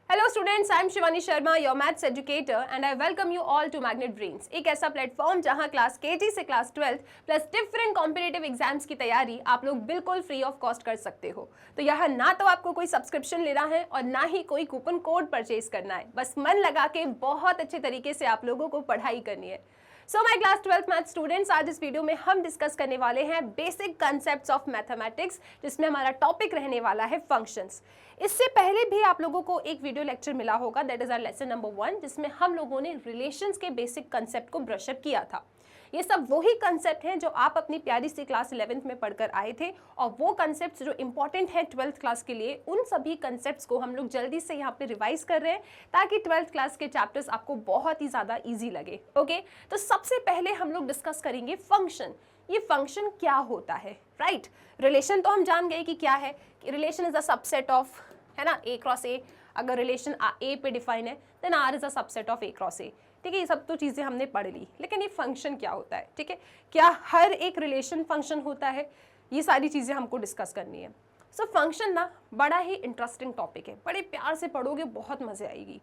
Hello students, I am Shivani Sharma, your maths educator and I welcome you all to Magnet Brains, एक ऐसा platform जहां class KG से class 12 plus different competitive exams की तैयारी आप लोग बिल्कुल फ्री ऑफ कॉस्ट कर सकते हो। तो यहाँ ना तो आपको कोई सब्सक्रिप्शन लेना है और ना ही कोई कूपन कोड परचेज करना है, बस मन लगा के बहुत अच्छे तरीके से आप लोगों को पढ़ाई करनी है। So my class 12th math students, आज इस वीडियो में हम डिस्कस करने वाले हैं बेसिक कॉन्सेप्ट्स ऑफ मैथमेटिक्स, जिसमें हमारा टॉपिक रहने वाला है फंक्शंस। इससे पहले भी आप लोगों को एक वीडियो लेक्चर मिला होगा, that is our lesson number 1, जिसमें हम लोगों ने रिलेशंस के बेसिक कॉन्सेप्ट को ब्रश अप किया था। ये सब वही कंसेप्ट हैं जो आप अपनी प्यारी सी क्लास 11th में पढ़कर आए थे, और वो कंसेप्ट्स जो इंपॉर्टेंट है 12th क्लास के लिए, उन सभी कंसेप्ट्स को हम लोग जल्दी से यहाँ पे रिवाइज कर रहे हैं ताकि 12th क्लास के चैप्टर्स आपको बहुत ही ज़्यादा ईजी लगे। ओके, तो सबसे पहले हम लोग डिस्कस करेंगे फंक्शन। ये फंक्शन क्या होता है, राइट? रिलेशन तो हम जान गए कि क्या है, कि relation is a subset of, है ना, ए क्रॉस ए। अगर रिलेशन ए पे डिफाइन है then R is a subset of A cross A. ठीक है, ये सब तो चीज़ें हमने पढ़ ली, लेकिन ये फंक्शन क्या होता है? ठीक है, क्या हर एक रिलेशन फंक्शन होता है? ये सारी चीज़ें हमको डिस्कस करनी है। सो फंक्शन ना बड़ा ही इंटरेस्टिंग टॉपिक है, बड़े प्यार से पढ़ोगे, बहुत मज़े आएगी।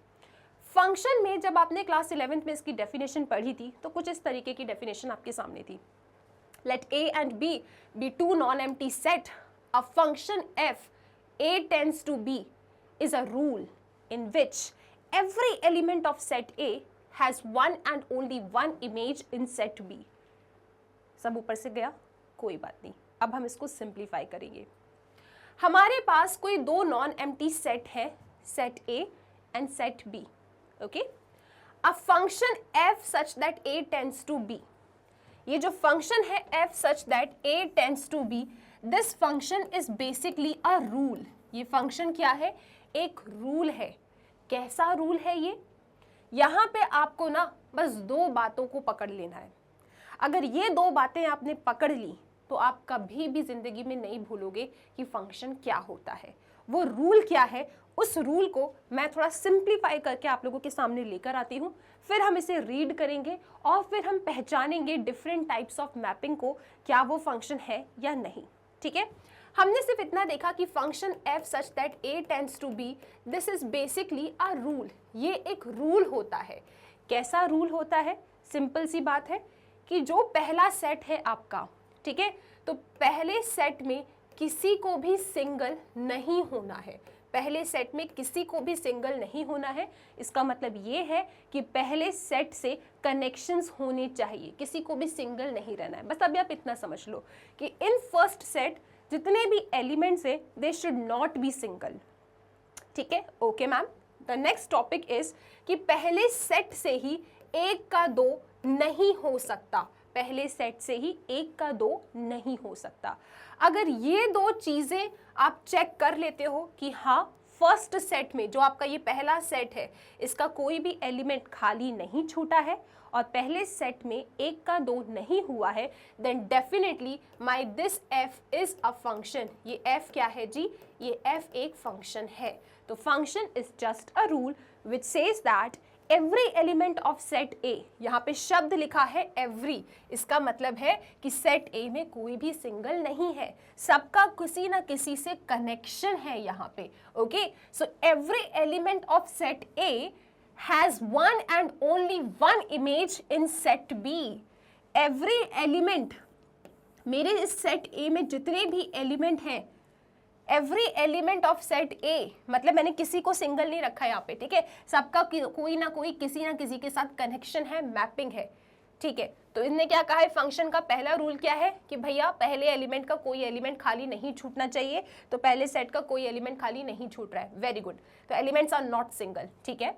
फंक्शन में जब आपने क्लास 11th में इसकी डेफिनेशन पढ़ी थी तो कुछ इस तरीके की डेफिनेशन आपके सामने थी। Let A and B be two non-empty set. A function f, A tends to B, is a rule in which every element of set A has one and only one image in set B. सब ऊपर से गया, कोई बात नहीं। अब हम इसको सिंप्लीफाई करेंगे। हमारे पास कोई दो नॉन एम्प्टी सेट है, set A and set B. Okay, a function f such that A tends to B. ये जो फंक्शन है f such that A tends to B, this function is basically a rule. ये function क्या है? एक rule है। कैसा rule है ये? यहाँ पे आपको ना बस दो बातों को पकड़ लेना है। अगर ये दो बातें आपने पकड़ ली तो आप कभी भी जिंदगी में नहीं भूलोगे कि फंक्शन क्या होता है, वो रूल क्या है। उस रूल को मैं थोड़ा सिंप्लीफाई करके आप लोगों के सामने लेकर आती हूँ, फिर हम इसे रीड करेंगे और फिर हम पहचानेंगे डिफरेंट टाइप्स ऑफ मैपिंग को, क्या वो फंक्शन है या नहीं। ठीक है, हमने सिर्फ इतना देखा कि function f such that A tends to B, this is basically a rule. ये एक रूल होता है। कैसा रूल होता है? सिंपल सी बात है कि जो पहला सेट है आपका, ठीक है, तो पहले सेट में किसी को भी सिंगल नहीं होना है। पहले सेट में किसी को भी सिंगल नहीं होना है। इसका मतलब ये है कि पहले सेट से कनेक्शंस होने चाहिए, किसी को भी सिंगल नहीं रहना है। बस अभी आप इतना समझ लो कि इन फर्स्ट सेट जितने भी एलिमेंट्स है they should not B single. ठीक है, okay ma'am. The next topic is कि पहले सेट से ही एक का दो नहीं हो सकता। पहले सेट से ही एक का दो नहीं हो सकता। अगर ये दो चीजें आप चेक कर लेते हो कि हाँ, फर्स्ट सेट में जो आपका ये पहला सेट है इसका कोई भी एलिमेंट खाली नहीं छूटा है और पहले सेट में एक का दो नहीं हुआ है, then definitely my this f is a function. ये f क्या है जी? ये f एक फंक्शन है। तो function is just a rule which says that every element of set ए, यहाँ पे शब्द लिखा है एवरी, इसका मतलब है कि सेट ए में कोई भी सिंगल नहीं है, सबका किसी ना किसी से कनेक्शन है यहाँ पे। Okay, so every element of set A has one and only one image in set B. Every element, मेरे इस सेट ए में जितने भी एलिमेंट हैं, every element of set A, मतलब मैंने किसी को सिंगल नहीं रखा यहाँ पे, ठीक है, सबका कोई ना कोई किसी ना किसी के साथ कनेक्शन है, मैपिंग है। ठीक है, तो इसने क्या कहा है? फंक्शन का पहला रूल क्या है कि भैया पहले एलिमेंट का कोई एलिमेंट खाली नहीं छूटना चाहिए। तो पहले सेट का कोई एलिमेंट खाली नहीं छूट रहा है, वेरी गुड। तो एलिमेंट्स आर नॉट सिंगल। ठीक है,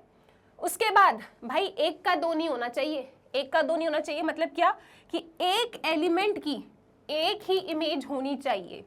उसके बाद भाई एक का दो नहीं होना चाहिए। एक का दो नहीं होना चाहिए मतलब क्या? कि एक एलिमेंट की एक ही इमेज होनी चाहिए।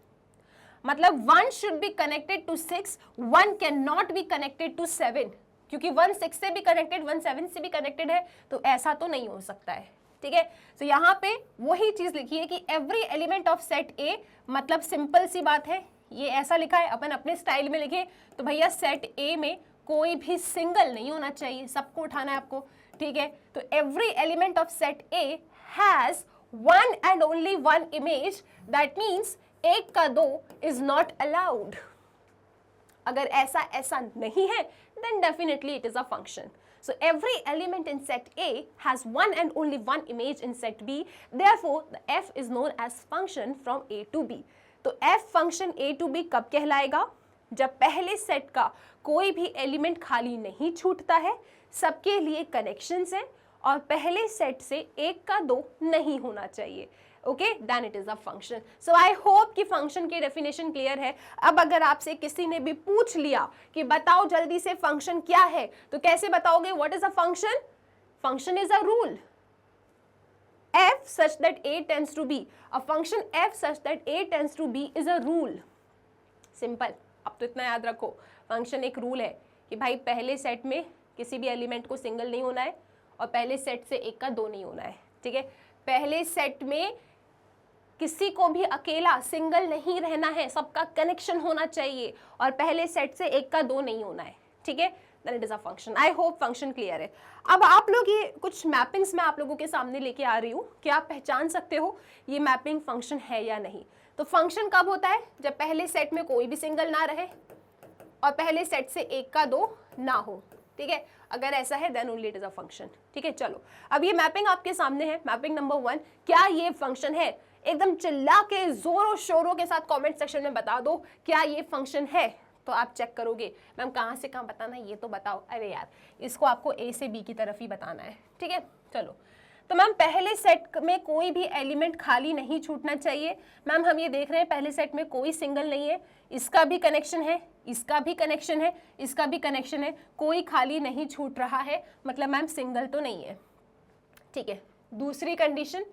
मतलब 1 should be connected to 6, 1 can not be connected to 7, क्योंकि 1 6 से भी कनेक्टेड, 1 7 से भी कनेक्टेड है, तो ऐसा तो नहीं हो सकता है। ठीक है, तो यहाँ पे वही चीज लिखी है कि every element of set A, मतलब सिंपल सी बात है, ये ऐसा लिखा है, अपन अपने स्टाइल में लिखे तो भैया सेट ए में कोई भी सिंगल नहीं होना चाहिए, सबको उठाना है आपको। ठीक है, तो every element of set A has one and only one image, that means एक का दो इज नॉट अलाउड। अगर ऐसा नहीं है then definitely it is a function. So every element in set A has one and only one image in set B. Therefore, the f is known as function from A to B. तो f function A to B कब कहलाएगा? जब पहले set का कोई भी element खाली नहीं छूटता है, सबके लिए कनेक्शंस हैं और पहले सेट से एक का दो नहीं होना चाहिए. Okay, then it is a function. So I hope कि फंक्शन की डेफिनेशन क्लियर है. अब अगर आपसे किसी ने भी पूछ लिया कि बताओ जल्दी से फंक्शन क्या है, तो कैसे बताओगे? What is a function? Function is a rule. f such that a tends to b, a function f such that a tends to b is a rule. Simple. अब तो इतना याद रखो, फंक्शन एक रूल है कि भाई पहले सेट में किसी भी एलिमेंट को सिंगल नहीं होना है और पहले सेट से एक का दो नहीं होना है. ठीक है, पहले सेट में किसी को भी अकेला सिंगल नहीं रहना है, सबका कनेक्शन होना चाहिए और पहले सेट से एक का दो नहीं होना है. ठीक है, then it is a function. I hope function clear है. अब आप लोग ये कुछ मैपिंग्स मैं आप लोगों के सामने लेके आ रही हूँ कि आप पहचान सकते हो ये मैपिंग फंक्शन है या नहीं. तो फंक्शन कब होता है? जब पहले सेट में कोई भी सिंगल ना रहे और पहले सेट से एक का दो ना हो. ठीक है, अगर ऐसा है then only it is a function. ठीक है, चलो अब ये मैपिंग आपके सामने है. मैपिंग नंबर 1, क्या ये फंक्शन है? एकदम चिल्ला के जोरों शोरों के साथ कमेंट सेक्शन में बता दो क्या ये फंक्शन है. तो आप चेक करोगे मैम कहाँ से कहाँ बताना है ये तो बताओ. अरे यार, इसको आपको ए से बी की तरफ ही बताना है. ठीक है, चलो. तो मैम पहले सेट में कोई भी एलिमेंट खाली नहीं छूटना चाहिए. मैम हम ये देख रहे हैं पहले सेट में कोई सिंगल नहीं है, इसका भी कनेक्शन है, इसका भी कनेक्शन है, इसका भी कनेक्शन है, कोई खाली नहीं छूट रहा है, मतलब मैम सिंगल तो नहीं है. ठीक है, दूसरी कंडीशन,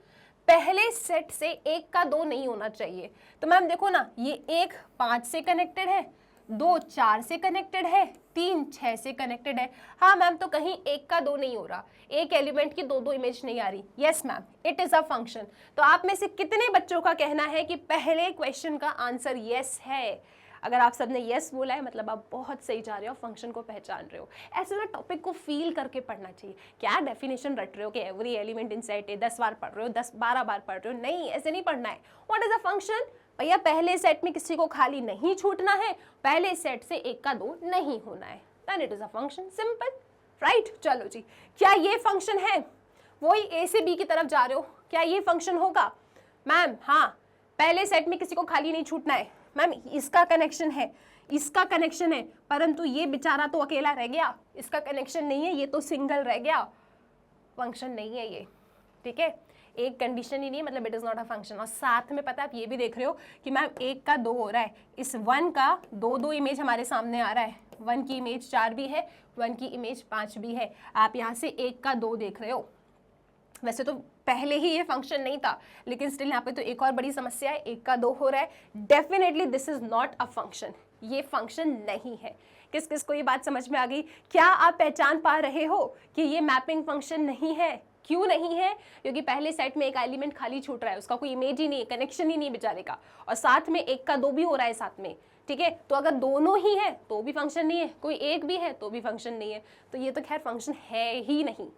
पहले सेट से एक का दो नहीं होना चाहिए. तो मैम देखो ना, ये एक 5 से कनेक्टेड है, 2 4 से कनेक्टेड है, 3 6 से कनेक्टेड है. हाँ मैम, तो कहीं एक का दो नहीं हो रहा, एक एलिमेंट की दो इमेज नहीं आ रही. Yes ma'am, it is a function. तो आप में से कितने बच्चों का कहना है कि पहले क्वेश्चन का आंसर यस है? अगर आप सबने यस बोला है मतलब आप बहुत सही जा रहे हो, फंक्शन को पहचान रहे हो. ऐसे ना टॉपिक को फील करके पढ़ना चाहिए. क्या डेफिनेशन रट रहे हो कि एवरी एलिमेंट इन सेट ए 10 बार पढ़ रहे हो, 10-12 बार पढ़ रहे हो? नहीं, ऐसे नहीं पढ़ना है. What is a function? भैया पहले सेट में किसी को खाली नहीं छूटना है, पहले सेट से एक का दो नहीं होना है, then it is a function. Simple, right. चलो जी, क्या ये फंक्शन है? वही ए से बी की तरफ जा रहे हो, क्या ये फंक्शन होगा? मैम हाँ, पहले सेट में किसी को खाली नहीं छूटना है. मैम इसका कनेक्शन है, इसका कनेक्शन है, परंतु ये बेचारा तो अकेला रह गया, इसका कनेक्शन नहीं है, ये तो सिंगल रह गया. फंक्शन नहीं है ये. ठीक है, एक कंडीशन ही नहीं है, मतलब it is not a function. और साथ में पता है आप ये भी देख रहे हो कि मैम एक का दो हो रहा है, इस 1 का दो इमेज हमारे सामने आ रहा है. 1 की इमेज 4 भी है, 1 की इमेज 5 भी है. आप यहाँ से एक का दो देख रहे हो. वैसे तो पहले ही ये फंक्शन नहीं था, लेकिन स्टिल यहाँ पे तो एक और बड़ी समस्या है, एक का दो हो रहा है. Definitely this is not a function, ये फंक्शन नहीं है. किस किस को ये बात समझ में आ गई? क्या आप पहचान पा रहे हो कि ये मैपिंग फंक्शन नहीं है? क्यों नहीं है? क्योंकि पहले सेट में एक एलिमेंट खाली छूट रहा है, उसका कोई इमेज ही नहीं है, कनेक्शन ही नहीं बेचारे का, और साथ में एक का दो भी हो रहा है साथ में. ठीक है, तो अगर दोनों ही है तो भी फंक्शन नहीं है, कोई एक भी है तो भी फंक्शन नहीं है. तो ये तो खैर फंक्शन है ही नहीं.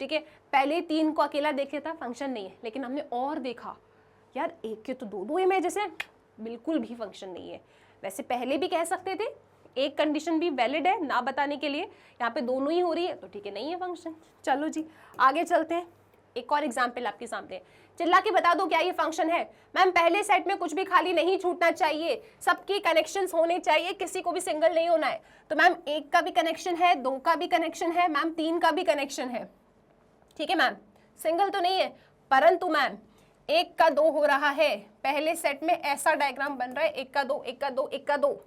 ठीक है, पहले 3 को अकेला देखे था, फंक्शन नहीं है, लेकिन हमने और देखा यार एक के तो दो इमेजेस हैं, बिल्कुल भी फंक्शन नहीं है. वैसे पहले भी कह सकते थे, एक कंडीशन भी वैलिड है ना बताने के लिए, यहाँ पे दोनों ही हो रही है तो ठीक है, नहीं है फंक्शन. चलो जी आगे चलते हैं. एक और एग्जाम्पल आपके सामने है. चिल्ला के बता दो क्या ये फंक्शन है? मैम पहले सेट में कुछ भी खाली नहीं छूटना चाहिए, सबकी कनेक्शंस होने चाहिए, किसी को भी सिंगल नहीं होना है. तो मैम एक का भी कनेक्शन है, 2 का भी कनेक्शन है, मैम 3 का भी कनेक्शन है. ठीक है मैम, सिंगल तो नहीं है, परंतु मैम एक का दो हो रहा है. पहले सेट में ऐसा डायग्राम बन रहा है, एक का दो, एक का दो, एक का दो.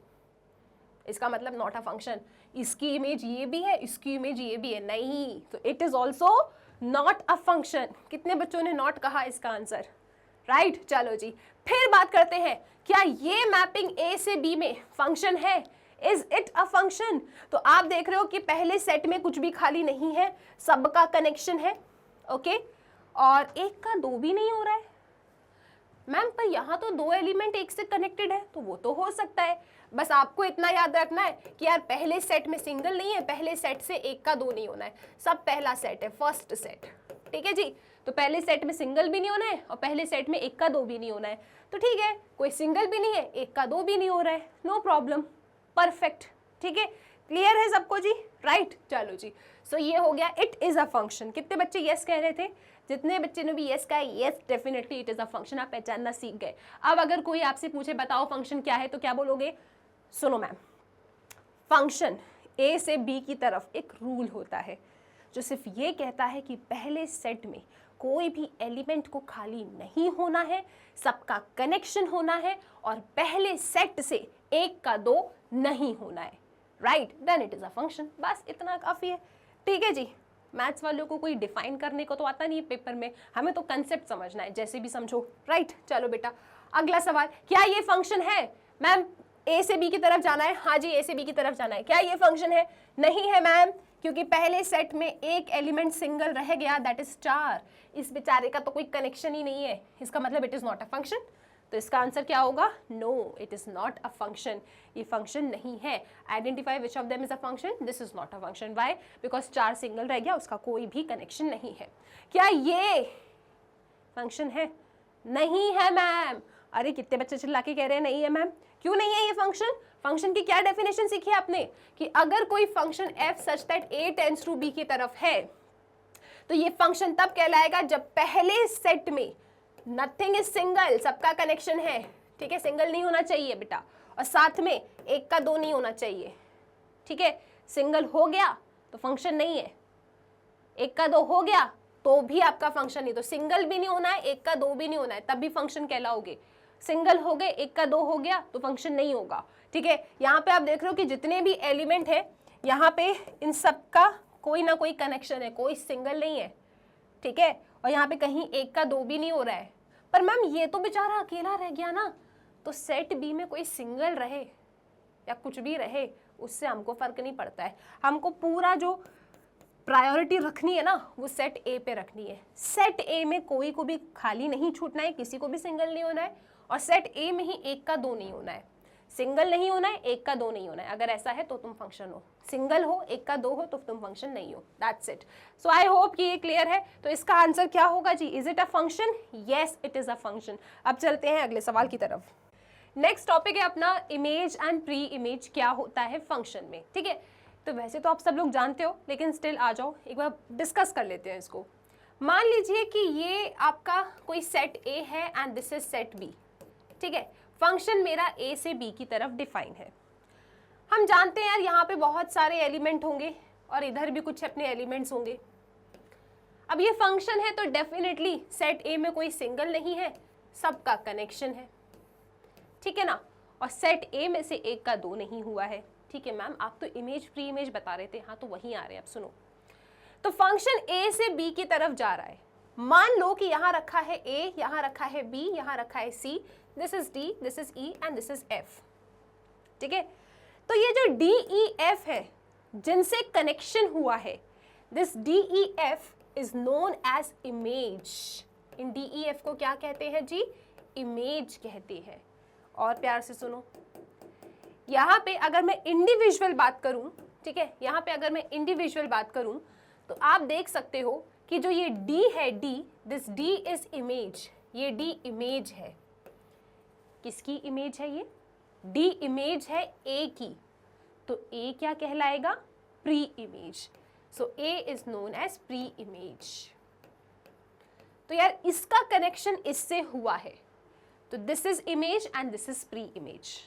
इसका मतलब नॉट अ फंक्शन. इसकी इमेज ये भी है, इसकी इमेज ये भी है, नहीं, तो it is also not a function. कितने बच्चों ने नॉट कहा इसका आंसर? राइट. चलो जी फिर बात करते हैं, क्या ये मैपिंग ए से बी में फंक्शन है? Is it a function? तो आप देख रहे हो कि पहले सेट में कुछ भी खाली नहीं है, सबका कनेक्शन है. ओके, और एक का दो भी नहीं हो रहा है. मैम पर यहाँ तो 2 एलिमेंट एक से कनेक्टेड है, तो वो तो हो सकता है. बस आपको इतना याद रखना है कि यार पहले सेट में सिंगल नहीं है, पहले सेट से एक का दो नहीं होना है, सब पहला सेट है, फर्स्ट सेट. ठीक है जी, तो पहले सेट में सिंगल भी नहीं होना है और पहले सेट में एक का दो भी नहीं होना है. तो ठीक है, कोई सिंगल भी नहीं है, एक का दो भी नहीं हो रहा है, नो प्रॉब्लम, परफेक्ट. ठीक है, क्लियर है सबको जी? राइट, चलो जी। सो ये हो गया इट इज अ फंक्शन। कितने बच्चे यस कह रहे थे? जितने बच्चे ने भी यस कहा, yes definitely it is a function, आप पहचानना सीख गए। अब अगर कोई आपसे पूछे बताओ फंक्शन क्या है, तो क्या बोलोगे? सुनो मैम, फंक्शन ए से बी की तरफ एक रूल होता है जो सिर्फ ये कहता है कि पहले सेट में कोई भी एलिमेंट को खाली नहीं होना है, सबका कनेक्शन होना है, और पहले सेट से एक का दो नहीं होना है। Right, then it is a function. बस इतना काफी है। ठीक है जी। मैथ्स वालों को कोई डिफाइन करने को तो आता नहीं है पेपर में, हमें तो कंसेप्ट समझना है, जैसे भी समझो। राइट, चलो बेटा अगला सवाल, क्या ये फंक्शन है? मैम ए से बी की तरफ जाना है। हाँ जी, ए से बी की तरफ जाना है। क्या ये फंक्शन है? नहीं है मैम, क्योंकि पहले सेट में एक एलिमेंट सिंगल रह गया, दैट इज 4। इस बेचारे का तो कोई कनेक्शन ही नहीं है, इसका मतलब it is not a function. तो इसका आंसर क्या होगा? No, it is not a function. ये फंक्शन नहीं है। Identify which of them is a function. This is not a function. Why? Because 4 single रह गया, उसका कोई भी कनेक्शन नहीं है। क्या ये फंक्शन है? नहीं है मैम। अरे कितने बच्चे चिल्ला के कह रहे हैं नहीं है मैम। क्यों नहीं है ये फंक्शन? फंक्शन की क्या डेफिनेशन सीखी है आपने? कि अगर कोई function f such that a tends to b की तरफ है, तो ये फंक्शन तब कहलाएगा जब पहले सेट में नथिंग इज सिंगल, सबका कनेक्शन है। ठीक है, सिंगल नहीं होना चाहिए बेटा, और साथ में एक का दो नहीं होना चाहिए। ठीक है, सिंगल हो गया तो फंक्शन नहीं है, एक का दो हो गया तो भी आपका फंक्शन नहीं। तो सिंगल भी नहीं होना है, एक का दो भी नहीं होना है, तब भी फंक्शन कहलाओगे। सिंगल हो गए, एक का दो हो गया तो फंक्शन नहीं होगा। ठीक है, यहाँ पे आप देख रहे हो कि जितने भी एलिमेंट है यहाँ पे इन सब का कोई ना कोई कनेक्शन है, कोई सिंगल नहीं है। ठीक है, और यहाँ पे कहीं एक का दो भी नहीं हो रहा है। पर मैम ये तो बेचारा अकेला रह गया ना। तो सेट बी में कोई सिंगल रहे या कुछ भी रहे, उससे हमको फर्क नहीं पड़ता है। हमको पूरा जो प्रायोरिटी रखनी है ना, वो सेट ए पे रखनी है। सेट ए में कोई को भी खाली नहीं छूटना है, किसी को भी सिंगल नहीं होना है, और सेट ए में ही एक का दो नहीं होना है। सिंगल नहीं होना है, एक का दो नहीं होना है। अगर ऐसा है तो तुम फंक्शन हो, सिंगल हो, एक का दो हो तो तुम फंक्शन नहीं हो। That's it. So I hope कि ये क्लियर है। तो इसका आंसर क्या होगा जी? Is it a function? Yes, it is a function. अब चलते हैं अगले सवाल की तरफ। नेक्स्ट टॉपिक है अपना इमेज एंड प्री इमेज। क्या होता है फंक्शन में? ठीक है, तो वैसे तो आप सब लोग जानते हो, लेकिन स्टिल आ जाओ एक बार डिस्कस कर लेते हैं इसको। मान लीजिए कि ये आपका कोई सेट ए है and this is set B. ठीक है, फंक्शन मेरा ए से बी की तरफ डिफाइन है। हम जानते हैं यार यहाँ पे बहुत सारे एलिमेंट होंगे और इधर भी कुछ अपने एलिमेंट्स होंगे। अब ये फंक्शन है तो डेफिनेटली सेट ए में कोई सिंगल नहीं है, सबका कनेक्शन है। ठीक है ना, और सेट ए में से एक का दो नहीं हुआ है। ठीक है मैम, आप तो इमेज प्री इमेज बता रहे थे। हाँ, तो वहीं आ रहे हैं। अब सुनो, तो फंक्शन ए से बी की तरफ जा रहा है। मान लो कि यहाँ रखा है ए, यहाँ रखा है बी, यहाँ रखा है C, this is D, this is E and this is F. ठीक है, तो ये जो डी ई एफ है जिनसे कनेक्शन हुआ है, this D E F is known as image. इन डी ई एफ को क्या कहते हैं जी? इमेज कहते हैं। और प्यार से सुनो, यहाँ पे अगर मैं इंडिविजुअल बात करूं, ठीक है, यहाँ पे अगर मैं इंडिविजुअल बात करूं तो आप देख सकते हो कि जो ये D है, D, this D is image. ये D इमेज है। किसकी इमेज है ये? D इमेज है A की। तो A क्या कहलाएगा? Pre image. So A is known as pre image. तो यार इसका कनेक्शन इससे हुआ है, तो this is image and this is pre image.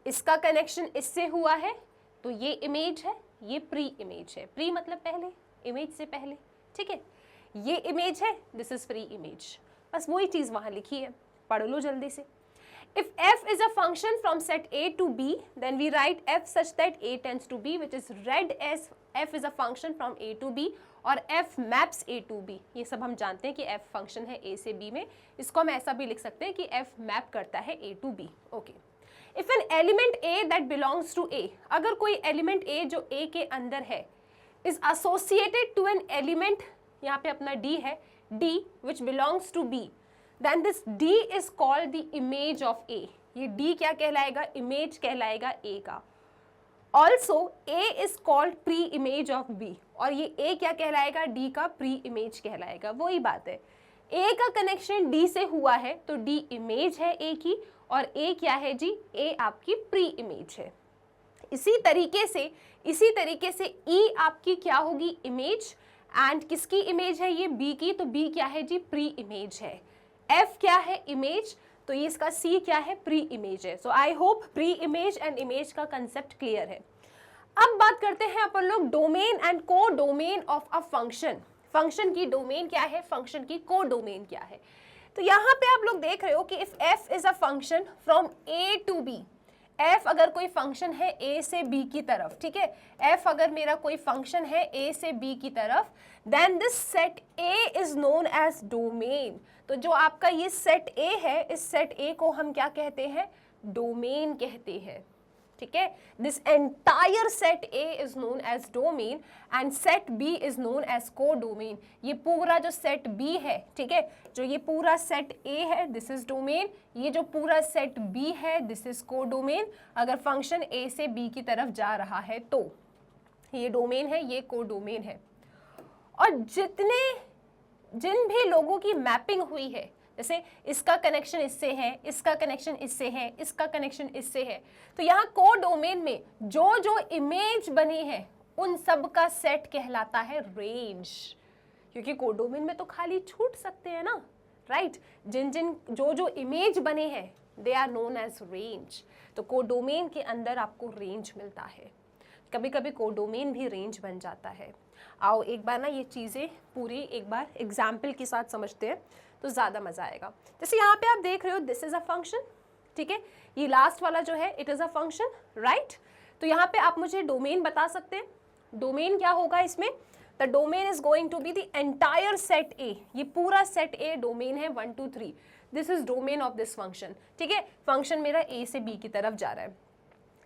इसका कनेक्शन इससे हुआ है तो ये इमेज है, ये प्री इमेज है। प्री मतलब पहले, इमेज से पहले। ठीक है, ये इमेज है, दिस इज प्री इमेज। बस वही चीज वहां लिखी है, पढ़ लो जल्दी से। If f is a function from set A to B, then we write f such that A tends to B, which is read as f is a function from A to B और f maps A to B। ये सब हम जानते हैं कि f function है A से B में। इसको हम ऐसा भी लिख सकते हैं कि f मैप करता है A to B। Okay, if an element A that belongs to A, अगर कोई एलिमेंट A जो A के अंदर है is associated to an element, यहाँ पे अपना D है, D which belongs to B, then this D is called the image of A। ये D क्या कहलाएगा? इमेज कहलाएगा A का। Also A is called pre-image of B, और ये A क्या कहलाएगा? D का pre-image कहलाएगा। वही बात है, A का कनेक्शन D से हुआ है तो D इमेज है A की, और A क्या है जी? A आपकी प्री इमेज है। इसी तरीके से इसी तरीके से ई आपकी क्या होगी, इमेज, एंड किसकी इमेज है ये, बी की, तो बी क्या है जी, प्री इमेज है। एफ क्या है, इमेज, तो ये इसका सी क्या है, प्री इमेज है। So I hope pre image and image का कंसेप्ट क्लियर है। अब बात करते हैं अपन लोग domain and codomain of a function. Function की डोमेन क्या है, फंक्शन की को डोमेन क्या है। तो यहाँ पे आप लोग देख रहे हो कि if F is a function from A to B, F अगर कोई फंक्शन है ए से बी की तरफ, ठीक है, एफ अगर मेरा कोई फंक्शन है ए से बी की तरफ, then this set A is known as domain. तो जो आपका ये सेट ए है, इस सेट ए को हम क्या कहते हैं, डोमेन कहते हैं, ठीक है। This entire set A is known as domain and set B is known as codomain. ये पूरा जो सेट बी है, ठीक है, जो ये पूरा सेट ए है, दिस इज डोमेन, ये जो पूरा सेट बी है, दिस इज को डोमेन। अगर फंक्शन ए से बी की तरफ जा रहा है तो ये डोमेन है, ये को डोमेन है। और जिन भी लोगों की मैपिंग हुई है, जैसे इसका कनेक्शन इससे है, इसका कनेक्शन इससे है, इसका कनेक्शन इससे है, तो यहाँ को डोमेन में जो जो इमेज बनी है उन सब का सेट कहलाता है रेंज, क्योंकि को डोमेन में तो खाली छूट सकते हैं ना, राइट। जो जो इमेज बने हैं they are known as range. तो को डोमेन के अंदर आपको रेंज मिलता है, कभी कभी को डोमेन भी रेंज बन जाता है। आओ एक बार ना ये चीज़ें पूरी एक बार एग्जाम्पल के साथ समझते हैं तो ज़्यादा मज़ा आएगा। जैसे यहाँ पे आप देख रहे हो दिस इज़ अ फंक्शन, ठीक है, ये लास्ट वाला जो है it is a function, right. तो यहाँ पे आप मुझे डोमेन बता सकते हैं, डोमेन क्या होगा इसमें, the domain is going to be the entire set A, ये पूरा सेट ए डोमेन है 1 2 3, this is domain of this function, ठीक है। फंक्शन मेरा ए से बी की तरफ जा रहा है।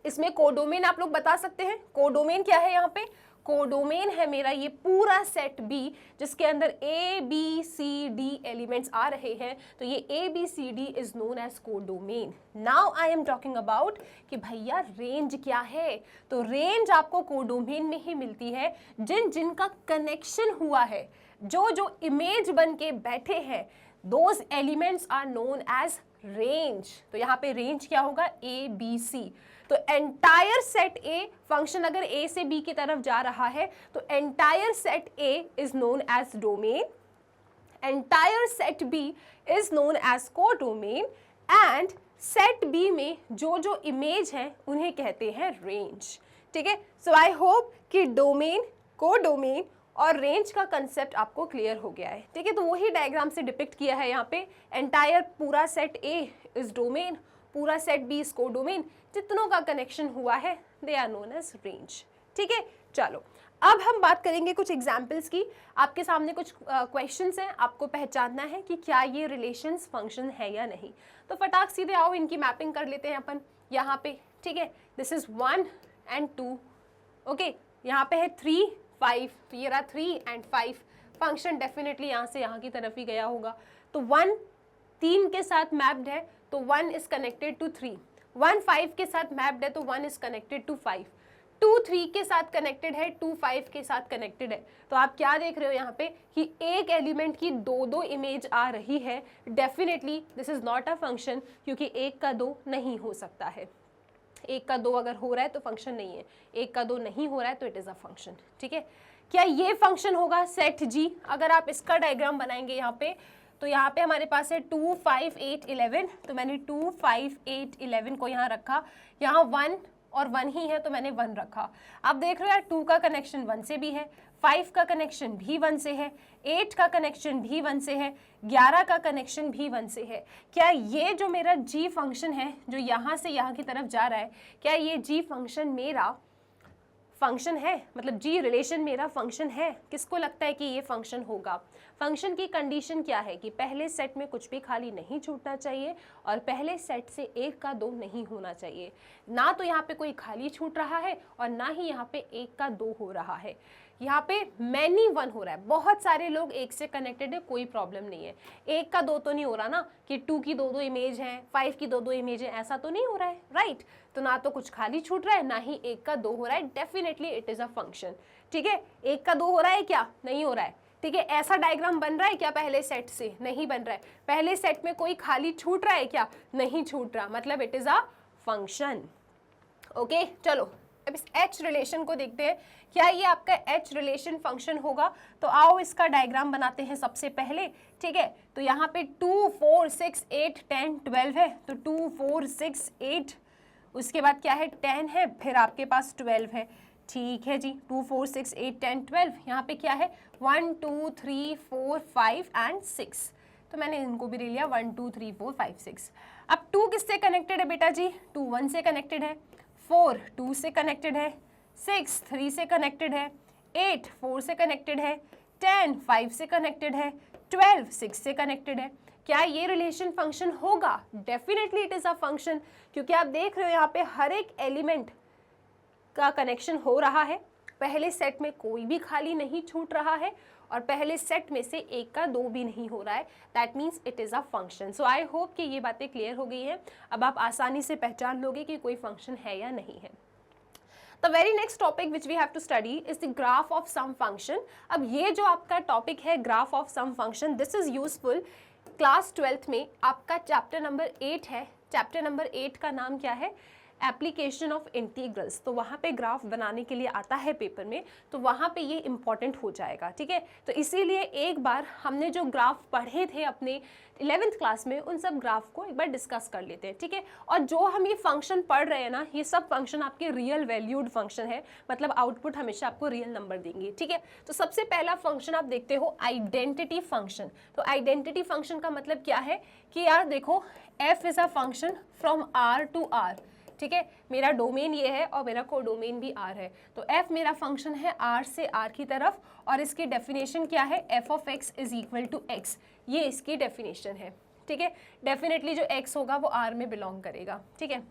इसमें कोडोमेन आप लोग बता सकते हैं, कोडोमेन क्या है, यहाँ पे कोडोमेन है मेरा ये पूरा सेट बी जिसके अंदर A B C D elements आ रहे हैं, तो ये A B C D is known as codomain. Now I am talking about कि भैया रेंज क्या है, तो रेंज आपको कोडोमेन में ही मिलती है, जिनका कनेक्शन हुआ है, जो जो इमेज बन के बैठे हैं, those elements are known as range. तो यहाँ पे रेंज क्या होगा, ए बी सी। तो एंटायर सेट ए, फंक्शन अगर ए से बी की तरफ जा रहा है तो entire set A is known as domain, entire set B is known as codomain, and set B में जो जो इमेज है उन्हें कहते हैं रेंज, ठीक है। सो आई होप कि डोमेन, को डोमेन और रेंज का कंसेप्ट आपको क्लियर हो गया है, ठीक है। तो वही डायग्राम से डिपिक्ट किया है यहाँ पे, एंटायर पूरा सेट ए इज डोमेन, पूरा set B is codomain, जितनों का कनेक्शन हुआ है they are known as range, ठीक है। चलो अब हम बात करेंगे कुछ एग्जाम्पल्स की। आपके सामने कुछ क्वेश्चंस हैं, आपको पहचानना है कि क्या ये रिलेशंस फंक्शन है या नहीं। तो फटाक सीधे आओ इनकी मैपिंग कर लेते हैं अपन यहाँ पे, ठीक है। This is 1 and 2, okay. यहाँ पे है 3 5, तो ये रहा 3 and 5, फंक्शन डेफिनेटली यहाँ से यहाँ की तरफ ही गया होगा। तो 1 3 के साथ मैप्ड है तो 1 इज कनेक्टेड टू 3, 1 5 के साथ मैप्ड है तो 1 इज कनेक्टेड टू 5, 2 3 के साथ कनेक्टेड है, 2 5 के साथ कनेक्टेड है। तो आप क्या देख रहे हो यहाँ पे कि एक एलिमेंट की दो इमेज आ रही है, definitely this is not a function, क्योंकि एक का 2 नहीं हो सकता है। एक का 2 अगर हो रहा है तो फंक्शन नहीं है, एक का 2 नहीं हो रहा है तो इट इज़ अ फंक्शन, ठीक है। क्या ये फंक्शन होगा सेट जी? अगर आप इसका डायग्राम बनाएंगे यहाँ पे, तो यहाँ पे हमारे पास है 2 5 8 11, तो मैंने 2 5 8 11 को यहाँ रखा, यहाँ 1 और 1 ही है तो मैंने 1 रखा। आप देख रहे हो यार 2 का कनेक्शन 1 से भी है, 5 का कनेक्शन भी 1 से है, 8 का कनेक्शन भी 1 से है, 11 का कनेक्शन भी 1 से है। क्या ये जो मेरा जी फंक्शन है जो यहाँ से यहाँ की तरफ जा रहा है, क्या ये जी फंक्शन मेरा फंक्शन है, मतलब जी रिलेशन मेरा फंक्शन है? किसको लगता है कि ये फंक्शन होगा? फंक्शन की कंडीशन क्या है कि पहले सेट में कुछ भी खाली नहीं छूटना चाहिए और पहले सेट से एक का 2 नहीं होना चाहिए। ना तो यहाँ पे कोई खाली छूट रहा है और ना ही यहाँ पे एक का 2 हो रहा है। यहाँ पे मैनी 1 हो रहा है, बहुत सारे लोग एक से कनेक्टेड है, कोई प्रॉब्लम नहीं है। एक का 2 तो नहीं हो रहा ना कि 2 की 2 इमेज है, 5 की 2 इमेज है, ऐसा तो नहीं हो रहा है, राइट। तो ना तो कुछ खाली छूट रहा है ना ही एक का 2 हो रहा है, definitely it is a function, ठीक है। एक का 2 हो रहा है क्या? नहीं हो रहा है, ठीक है। ऐसा डायग्राम बन रहा है क्या पहले सेट से? नहीं बन रहा है। पहले सेट में कोई खाली छूट रहा है क्या? नहीं छूट रहा, मतलब it is a function, okay. चलो अब इस एच रिलेशन को देखते हैं, क्या ये आपका एच रिलेशन फंक्शन होगा? तो आओ इसका डायग्राम बनाते हैं सबसे पहले, ठीक है। तो यहाँ पे 2, 4, 6, 8, 10, 12 है, तो 2, 4, 6, 8, उसके बाद क्या है 10 है, फिर आपके पास 12 है, ठीक है जी। 2, 4, 6, 8, 10, 12, यहाँ पे क्या है 1, 2, 3, 4, 5 एंड 6, तो मैंने इनको भी ले लिया 1, 2, 3, 4, 5, 6। अब 2 किससे कनेक्टेड है बेटा जी? 2 1 से कनेक्टेड है, 4 2 से कनेक्टेड है, 6 3 से कनेक्टेड है, 8 4 से कनेक्टेड है, 10 5 से कनेक्टेड है, 12 6 से कनेक्टेड है। क्या ये रिलेशन फंक्शन होगा? Definitely it is a function, क्योंकि आप देख रहे हो यहाँ पे हर एक एलिमेंट का कनेक्शन हो रहा है, पहले सेट में कोई भी खाली नहीं छूट रहा है और पहले सेट में से एक का 2 भी नहीं हो रहा है, that means it is a function. So I hope कि ये बातें क्लियर हो गई हैं, अब आप आसानी से पहचान लोगे कि कोई फंक्शन है या नहीं है। The very next topic which we have to study is the graph of some function. अब ये जो आपका टॉपिक है graph of some function, this is useful class 12th में आपका चैप्टर नंबर 8 है। चैप्टर नंबर 8 का नाम क्या है? Application of integrals. तो वहाँ पे ग्राफ बनाने के लिए आता है पेपर में, तो वहाँ पे ये इंपॉर्टेंट हो जाएगा, ठीक है। तो इसीलिए एक बार हमने जो ग्राफ पढ़े थे अपने 11th क्लास में, उन सब ग्राफ को एक बार डिस्कस कर लेते हैं, ठीक है। और जो हम ये फंक्शन पढ़ रहे हैं ना, ये सब फंक्शन आपके रियल वैल्यूड फंक्शन है, मतलब आउटपुट हमेशा आपको रियल नंबर देंगे, ठीक है। तो सबसे पहला फंक्शन आप देखते हो आइडेंटिटी फंक्शन। तो आइडेंटिटी फंक्शन का मतलब क्या है कि यार देखो, F is a function from R to R, ठीक है। मेरा डोमेन ये है और मेरा कोडोमेन भी आर है, तो एफ मेरा फंक्शन है आर से आर की तरफ, और इसकी डेफिनेशन क्या है? F of x is equal to X, ये इसकी डेफिनेशन है, ठीक है। डेफिनेटली जो एक्स होगा वो आर में बिलोंग करेगा, ठीक है।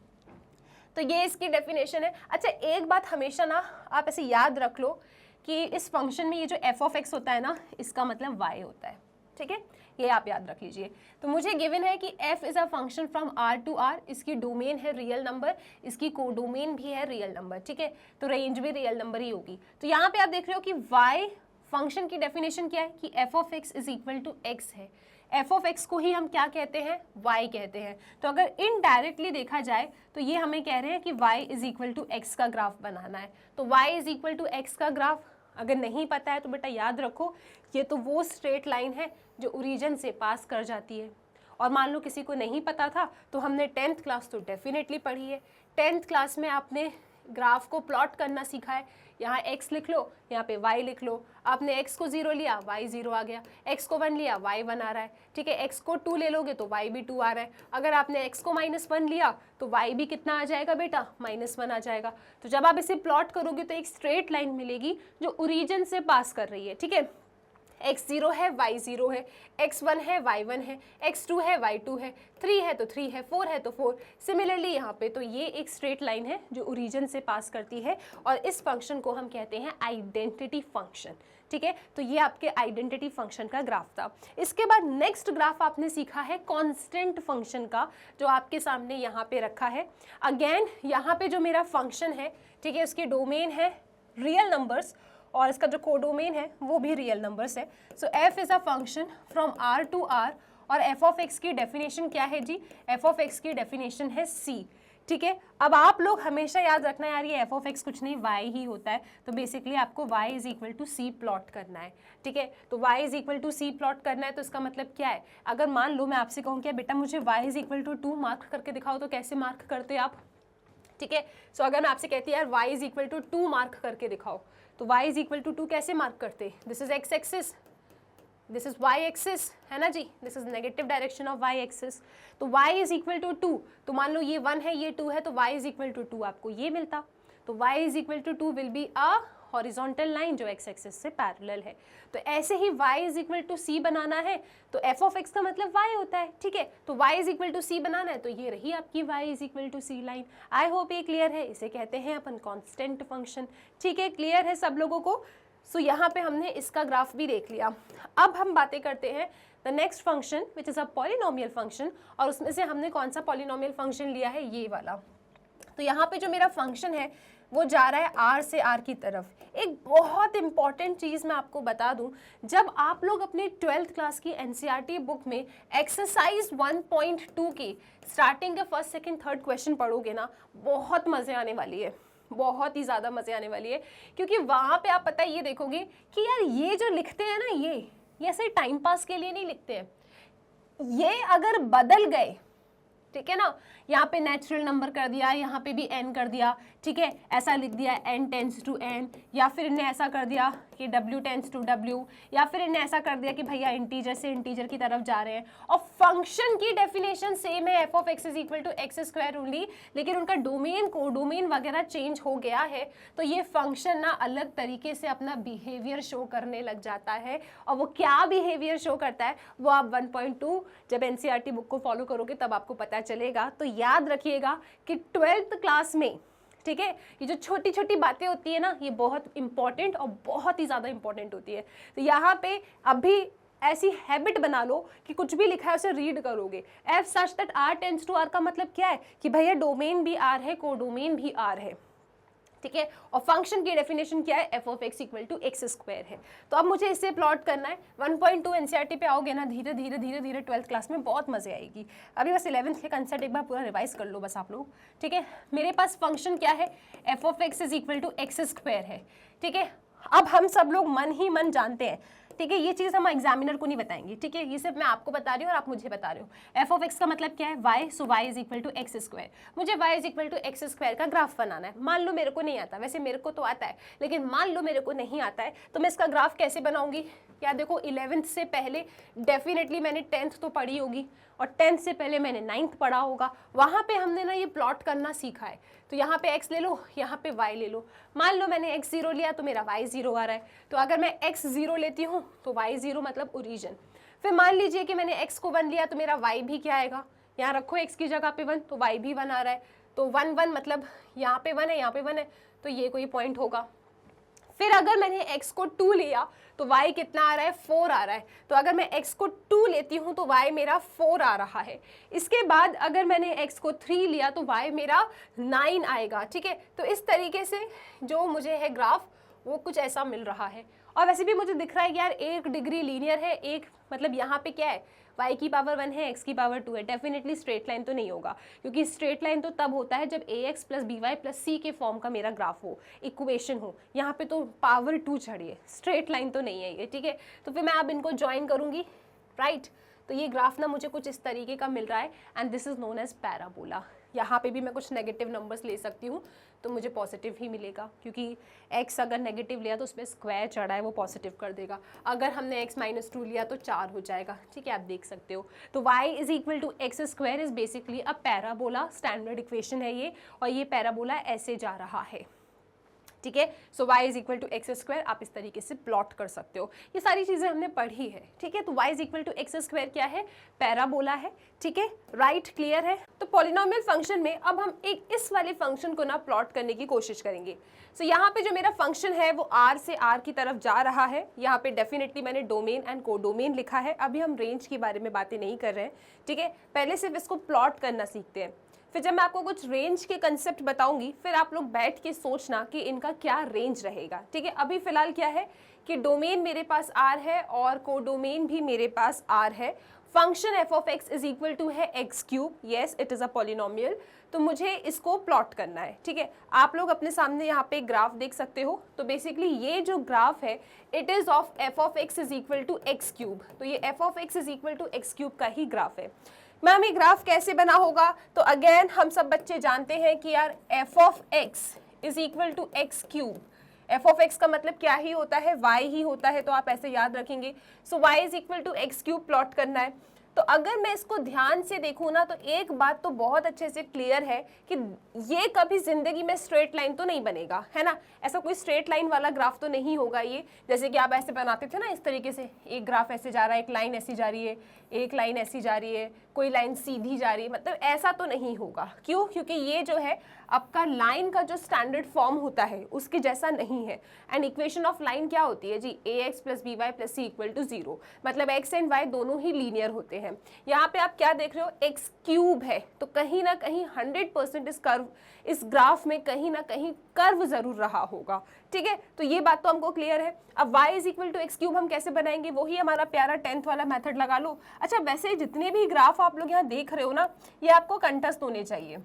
तो ये इसकी डेफिनेशन है। अच्छा, एक बात हमेशा ना आप ऐसे याद रख लो कि इस फंक्शन में ये जो एफ ऑफ एक्स होता है ना, इसका मतलब वाई होता है, ठीक है, ये आप याद रख लीजिए। तो मुझे गिवन है कि f is a function from r to r, इसकी डोमेन है रियल नंबर, इसकी कोडोमेन भी है रियल नंबर, ठीक है। तो रेंज भी रियल नंबर ही होगी। तो यहाँ पे आप देख रहे हो कि y फंक्शन की डेफिनेशन क्या है कि f of x is equal to x है। f ऑफ x को ही हम क्या कहते हैं? y कहते हैं। तो अगर इनडायरेक्टली देखा जाए तो ये हमें कह रहे हैं कि y is equal to x का ग्राफ बनाना है। तो y is equal to x का ग्राफ अगर नहीं पता है तो बेटा याद रखो, ये तो वो स्ट्रेट लाइन है जो ओरिजिन से पास कर जाती है। और मान लो किसी को नहीं पता था, तो हमने 10th क्लास तो डेफिनेटली पढ़ी है। 10th क्लास में आपने ग्राफ को प्लॉट करना सीखा है। यहाँ x लिख लो, यहाँ पे y लिख लो। आपने x को 0 लिया, y 0 आ गया। x को 1 लिया, y 1 आ रहा है, ठीक है। x को 2 ले लोगे तो y भी 2 आ रहा है। अगर आपने x को -1 लिया तो y भी कितना आ जाएगा बेटा? -1 आ जाएगा। तो जब आप इसे प्लॉट करोगे तो एक स्ट्रेट लाइन मिलेगी जो ओरिजिन से पास कर रही है, ठीक है। x0 है, y0 है, x1 है, y1 है, x2 है, y2 है, 3 है तो 3 है, 4 है तो 4। सिमिलरली यहाँ पे तो ये एक स्ट्रेट लाइन है जो ओरिजिन से पास करती है, और इस फंक्शन को हम कहते हैं आइडेंटिटी फंक्शन, ठीक है। तो ये आपके आइडेंटिटी फंक्शन का ग्राफ था। इसके बाद नेक्स्ट ग्राफ आपने सीखा है कांस्टेंट फंक्शन का, जो आपके सामने यहाँ पे रखा है। अगेन यहाँ पे जो मेरा फंक्शन है, ठीक है, उसकी डोमेन है रियल नंबर्स और इसका जो कोडोमेन है वो भी रियल नंबर्स है। So F is a function from R to R, और एफ ऑफ एक्स की डेफिनेशन क्या है जी? एफ ऑफ एक्स की डेफिनेशन है सी, ठीक है। अब आप लोग हमेशा याद रखना यार, ये एफ ऑफ एक्स कुछ नहीं y ही होता है। तो बेसिकली आपको y is equal to C plot करना है, ठीक है। तो y is equal to C plot करना है, तो इसका मतलब क्या है? अगर मान लो मैं आपसे कहूँ क्या बेटा मुझे y is equal to 2 mark करके दिखाओ, तो कैसे मार्क करते आप? ठीक है। सो अगर मैं आपसे कहती है यार y is equal to 2 mark करके दिखाओ, तो y इज इक्वल टू 2 कैसे मार्क करते? This is x axis, this is y axis, है ना जी, this is negative direction of y axis. तो y इज इक्वल टू 2, तो मान लो ये 1 है ये 2 है, तो y इज इक्वल टू 2 आपको ये मिलता। तो y is equal to 2 will be a horizontal line जो x एक्सिस से पैरेलल है। तो ऐसे ही y is equal to c बनाना है, तो f ऑफ x का मतलब y होता है, ठीक है। तो y is equal to c बनाना है, तो ये रही आपकी y is equal to c line. I hope ये क्लियर है। इसे कहते हैं अपन कांस्टेंट फंक्शन, ठीक है। क्लियर है सब लोगों को? सो यहाँ पे हमने इसका ग्राफ भी देख लिया। अब हम बातें करते हैं the next function which is a polynomial function, और उसमें से हमने कौन सा पॉलिनोमियल फंक्शन लिया है? ये वाला। तो यहाँ पे जो मेरा फंक्शन है वो जा रहा है r से r की तरफ। एक बहुत इंपॉर्टेंट चीज़ मैं आपको बता दूं, जब आप लोग अपने 12th क्लास की NCERT बुक में एक्सरसाइज 1.2 की स्टार्टिंग के फर्स्ट सेकंड थर्ड क्वेश्चन पढ़ोगे ना, बहुत मज़े आने वाली है। बहुत ही ज़्यादा मज़े आने वाली है, क्योंकि वहाँ पे आप पता है ये देखोगे कि यार ये जो लिखते हैं ना, ये ऐसे टाइम पास के लिए नहीं लिखते हैं, ये अगर बदल गए, ठीक है ना, यहाँ पे नेचुरल नंबर कर दिया, यहाँ पे भी n कर दिया, ठीक है, ऐसा लिख दिया n टेंस टू n, या फिर इन्हें ऐसा कर दिया कि w टेंस टू w, या फिर इन्हें ऐसा कर दिया कि भैया इंटीजर से इंटीजर की तरफ जा रहे हैं, और फंक्शन की डेफिनेशन सेम है, f of x is equal to X square only, लेकिन उनका डोमेन कोडोमेन वगैरह चेंज हो गया है, तो ये फंक्शन ना अलग तरीके से अपना बिहेवियर शो करने लग जाता है। और वो क्या बिहेवियर शो करता है वो आप 1.2 जब एनसीईआरटी बुक को फॉलो करोगे तब आपको पता चलेगा। तो याद रखिएगा कि 12th क्लास में, ठीक है, ये जो छोटी छोटी बातें होती है ना, ये बहुत इंपॉर्टेंट और बहुत ही ज़्यादा इंपॉर्टेंट होती है। तो यहाँ पे अभी ऐसी हैबिट बना लो कि कुछ भी लिखा है उसे रीड करोगे। F such that R tends to R का मतलब क्या है कि भैया डोमेन भी आर है, कोडोमेन भी आर है, ठीक है, और फंक्शन की डेफिनेशन क्या है, F of X equal to X square है। तो अब मुझे इसे प्लॉट करना है। 1.2 एनसीईआरटी पे आओगे ना, धीरे धीरे धीरे धीरे 12th क्लास में बहुत मजे आएगी। अभी बस 11th के कंसेप्ट एक बार पूरा रिवाइज कर लो बस आप लोग, ठीक है। मेरे पास फंक्शन क्या है, F of x is equal to X square है, ठीक है। अब हम सब लोग मन ही मन जानते हैं, ठीक है, ये चीज़ हम एग्जामिनर को नहीं बताएंगे, ठीक है, ये सिर्फ मैं आपको बता रही हूँ और आप मुझे बता रहे हो। एफ ऑफ एक्स का मतलब क्या है, Y, so Y is equal to X square. मुझे Y is equal to X square का ग्राफ बनाना है। मान लो मेरे को नहीं आता, वैसे मेरे को तो आता है, लेकिन मान लो मेरे को नहीं आता है, तो मैं इसका ग्राफ कैसे बनाऊंगी। या देखो 11th से पहले डेफिनेटली मैंने 10th तो पढ़ी होगी, और 10th से पहले मैंने 9th पढ़ा होगा, वहाँ पे हमने ना ये प्लॉट करना सीखा है। तो यहाँ पे x ले लो, यहाँ पे y ले लो। मान लो मैंने x 0 लिया तो मेरा y 0 आ रहा है, तो अगर मैं x 0 लेती हूँ तो y 0 मतलब ओरिजिन। फिर मान लीजिए कि मैंने x को 1 लिया तो मेरा y भी क्या आएगा, यहाँ रखो x की जगह पे 1, तो y भी 1 आ रहा है, तो 1 1 मतलब यहाँ पे 1 है, यहाँ पे 1 है, तो ये कोई पॉइंट होगा। फिर अगर मैंने x को 2 लिया तो y कितना आ रहा है, 4 आ रहा है, तो अगर मैं x को 2 लेती हूँ तो y मेरा 4 आ रहा है। इसके बाद अगर मैंने x को 3 लिया तो y मेरा 9 आएगा, ठीक है। तो इस तरीके से जो मुझे है ग्राफ वो कुछ ऐसा मिल रहा है। और वैसे भी मुझे दिख रहा है कि यार 1 डिग्री लीनियर है, एक मतलब यहाँ पे क्या है, y की पावर 1 है, x की पावर 2 है, डेफिनेटली स्ट्रेट लाइन तो नहीं होगा, क्योंकि स्ट्रेट लाइन तो तब होता है जब ax plus by plus c के फॉर्म का मेरा ग्राफ हो, इक्वेशन हो। यहाँ पे तो पावर 2 चढ़ी है, स्ट्रेट लाइन तो नहीं है ये, ठीक है। तो फिर मैं अब इनको ज्वाइन करूँगी, राइट। तो ये ग्राफ ना मुझे कुछ इस तरीके का मिल रहा है, and this is known as parabola. यहाँ पे भी मैं कुछ नेगेटिव नंबर्स ले सकती हूँ तो मुझे पॉजिटिव ही मिलेगा, क्योंकि x अगर नेगेटिव लिया तो उसमें स्क्वायर चढ़ा है, वो पॉजिटिव कर देगा। अगर हमने x माइनस 2 लिया तो 4 हो जाएगा, ठीक है, आप देख सकते हो। तो y is equal to X square is basically a parabola, standard equation है ये, और ये पैराबोला ऐसे जा रहा है, ठीक है। So y is equal to X square आप इस तरीके से प्लॉट कर सकते हो। ये सारी चीज़ें हमने पढ़ी है, ठीक है। तो y is equal to X square क्या है, पैराबोला है, ठीक है, राइट, क्लियर है। तो पॉलिनोमियल फंक्शन में अब हम एक इस वाले फंक्शन को ना प्लॉट करने की कोशिश करेंगे। सो यहाँ पे जो मेरा फंक्शन है वो r से r की तरफ जा रहा है। यहाँ पे डेफिनेटली मैंने डोमेन एंड कोडोमेन लिखा है। अभी हम रेंज के बारे में बातें नहीं कर रहे हैं, ठीक है, पहले सिर्फ इसको प्लॉट करना सीखते हैं। फिर जब मैं आपको कुछ रेंज के कंसेप्ट बताऊंगी फिर आप लोग बैठ के सोचना कि इनका क्या रेंज रहेगा, ठीक है। अभी फिलहाल क्या है कि डोमेन मेरे पास r है और कोडोमेन भी मेरे पास r है। Function F of x is equal to है X cube, yes it is a polynomial. तो मुझे इसको प्लॉट करना है, ठीक है। आप लोग अपने सामने यहाँ पे ग्राफ देख सकते हो। तो बेसिकली ये जो ग्राफ है it is of F of x is equal to X cube. तो ये F of x is equal to X cube का ही ग्राफ है। मैम ये ग्राफ कैसे बना होगा, तो अगेन हम सब बच्चे जानते हैं कि यार F of x is equal to X cube. F of X का मतलब क्या ही होता है, y ही होता है, तो आप ऐसे याद रखेंगे। So y is equal to X cube plot करना है। तो अगर मैं इसको ध्यान से देखूँ ना तो एक बात तो बहुत अच्छे से क्लियर है कि ये कभी जिंदगी में स्ट्रेट लाइन तो नहीं बनेगा, है ना। ऐसा कोई स्ट्रेट लाइन वाला ग्राफ तो नहीं होगा ये, जैसे कि आप ऐसे बनाते थे ना इस तरीके से, एक ग्राफ ऐसे जा रहा है, एक लाइन ऐसी जा रही है, एक लाइन ऐसी जा रही है, कोई लाइन सीधी जा रही है, मतलब ऐसा तो नहीं होगा। क्यों, क्योंकि ये जो है आपका लाइन का जो स्टैंडर्ड फॉर्म होता है उसके जैसा नहीं है। एंड इक्वेशन ऑफ लाइन क्या होती है जी, ax plus B Y plus C equal to 0, मतलब x एंड y दोनों ही लीनियर होते हैं। यहाँ पे आप क्या देख रहे हो, x क्यूब है, तो कहीं ना कहीं 100% इस कर्व, इस ग्राफ में कहीं ना कहीं कर्व जरूर रहा होगा, ठीक है। तो ये बात तो हमको क्लियर है। अब y is equal to X cube हम कैसे बनाएंगे, वही हमारा प्यारा 10th वाला मेथड लगा लो। अच्छा वैसे जितने भी ग्राफ आप लोग यहाँ देख रहे हो ना, ये आपको कंठस्थ होने चाहिए,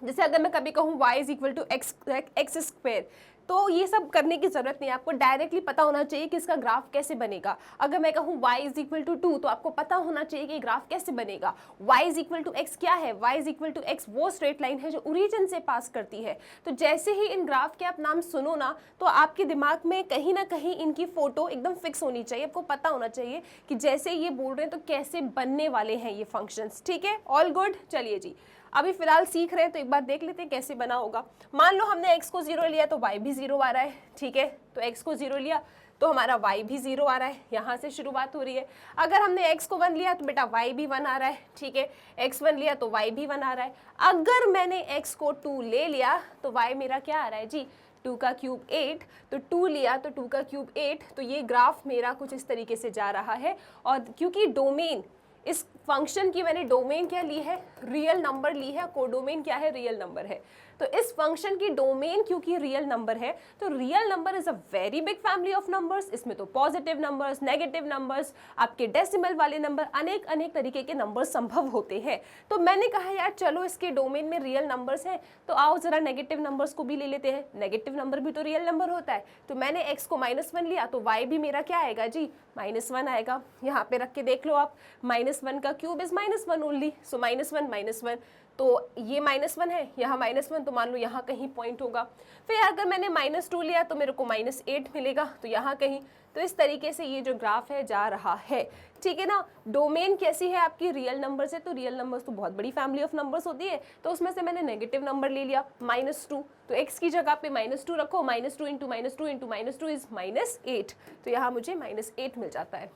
जैसे अगर मैं कभी कहूँ y is equal to X square, तो ये सब करने की जरूरत नहीं है, आपको डायरेक्टली पता होना चाहिए कि इसका ग्राफ कैसे बनेगा। अगर मैं कहूँ y इज इक्वल टू 2, तो आपको पता होना चाहिए कि ग्राफ कैसे बनेगा। y is equal to X क्या है, y is equal to X वो स्ट्रेट लाइन है जो ओरिजिन से पास करती है। तो जैसे ही इन ग्राफ के आप नाम सुनो ना, तो आपके दिमाग में कहीं ना कहीं इनकी फोटो एकदम फिक्स होनी चाहिए, आपको पता होना चाहिए कि जैसे ये बोल रहे हैं तो कैसे बनने वाले हैं ये फंक्शंस। ठीक है, ऑल गुड। चलिए जी, अभी फिलहाल सीख रहे हैं तो एक बार देख लेते हैं कैसे बना होगा। मान लो हमने x को 0 लिया तो y भी 0 आ रहा है। ठीक है, तो x को 0 लिया तो हमारा y भी 0 आ रहा है, यहाँ से शुरुआत हो रही है। अगर हमने x को 1 लिया तो बेटा y भी 1 आ रहा है। ठीक है, x 1 लिया तो y भी 1 आ रहा है। अगर मैंने x को 2 ले लिया तो y मेरा क्या आ रहा है जी, 2 का क्यूब 8, तो 2 लिया तो 2 का क्यूब 8, तो ये ग्राफ मेरा कुछ इस तरीके से जा रहा है। और क्योंकि डोमेन, इस फंक्शन की मैंने डोमेन क्या ली है, रियल नंबर ली है, कोडोमेन क्या है, रियल नंबर है। तो इस फंक्शन की डोमेन क्योंकि रियल नंबर है, तो real number is a very big family of numbers. इसमें तो पॉजिटिव नंबर्स, नेगेटिव नंबर्स, आपके डेसिमल वाले नंबर, अनेक अनेक तरीके के नंबर संभव होते हैं। तो मैंने कहा यार चलो इसके डोमेन में रियल नंबर्स हैं, तो आओ जरा नेगेटिव नंबर्स को भी ले लेते हैं। नेगेटिव नंबर भी तो रियल नंबर होता है। तो मैंने x को -1 लिया तो y भी मेरा क्या आएगा जी, -1 आएगा। यहाँ पे रख के देख लो आप, -1 का क्यूब इज -1 ओनली, सो -1, तो ये -1 है, यहाँ -1, तो मान लो यहाँ कहीं पॉइंट होगा। फिर अगर मैंने -2 लिया तो मेरे को -8 मिलेगा, तो यहाँ कहीं। तो इस तरीके से ये जो ग्राफ है जा रहा है। ठीक है ना, डोमेन कैसी है आपकी, रियल नंबर से, तो रियल नंबर्स तो बहुत बड़ी फैमिली ऑफ नंबर्स होती है। तो उसमें से मैंने नेगेटिव नंबर ले लिया -2, तो x की जगह पे -2 रखो, -2 इंटू -2 इंटू -2 इज -8, तो यहाँ मुझे -8 मिल जाता है।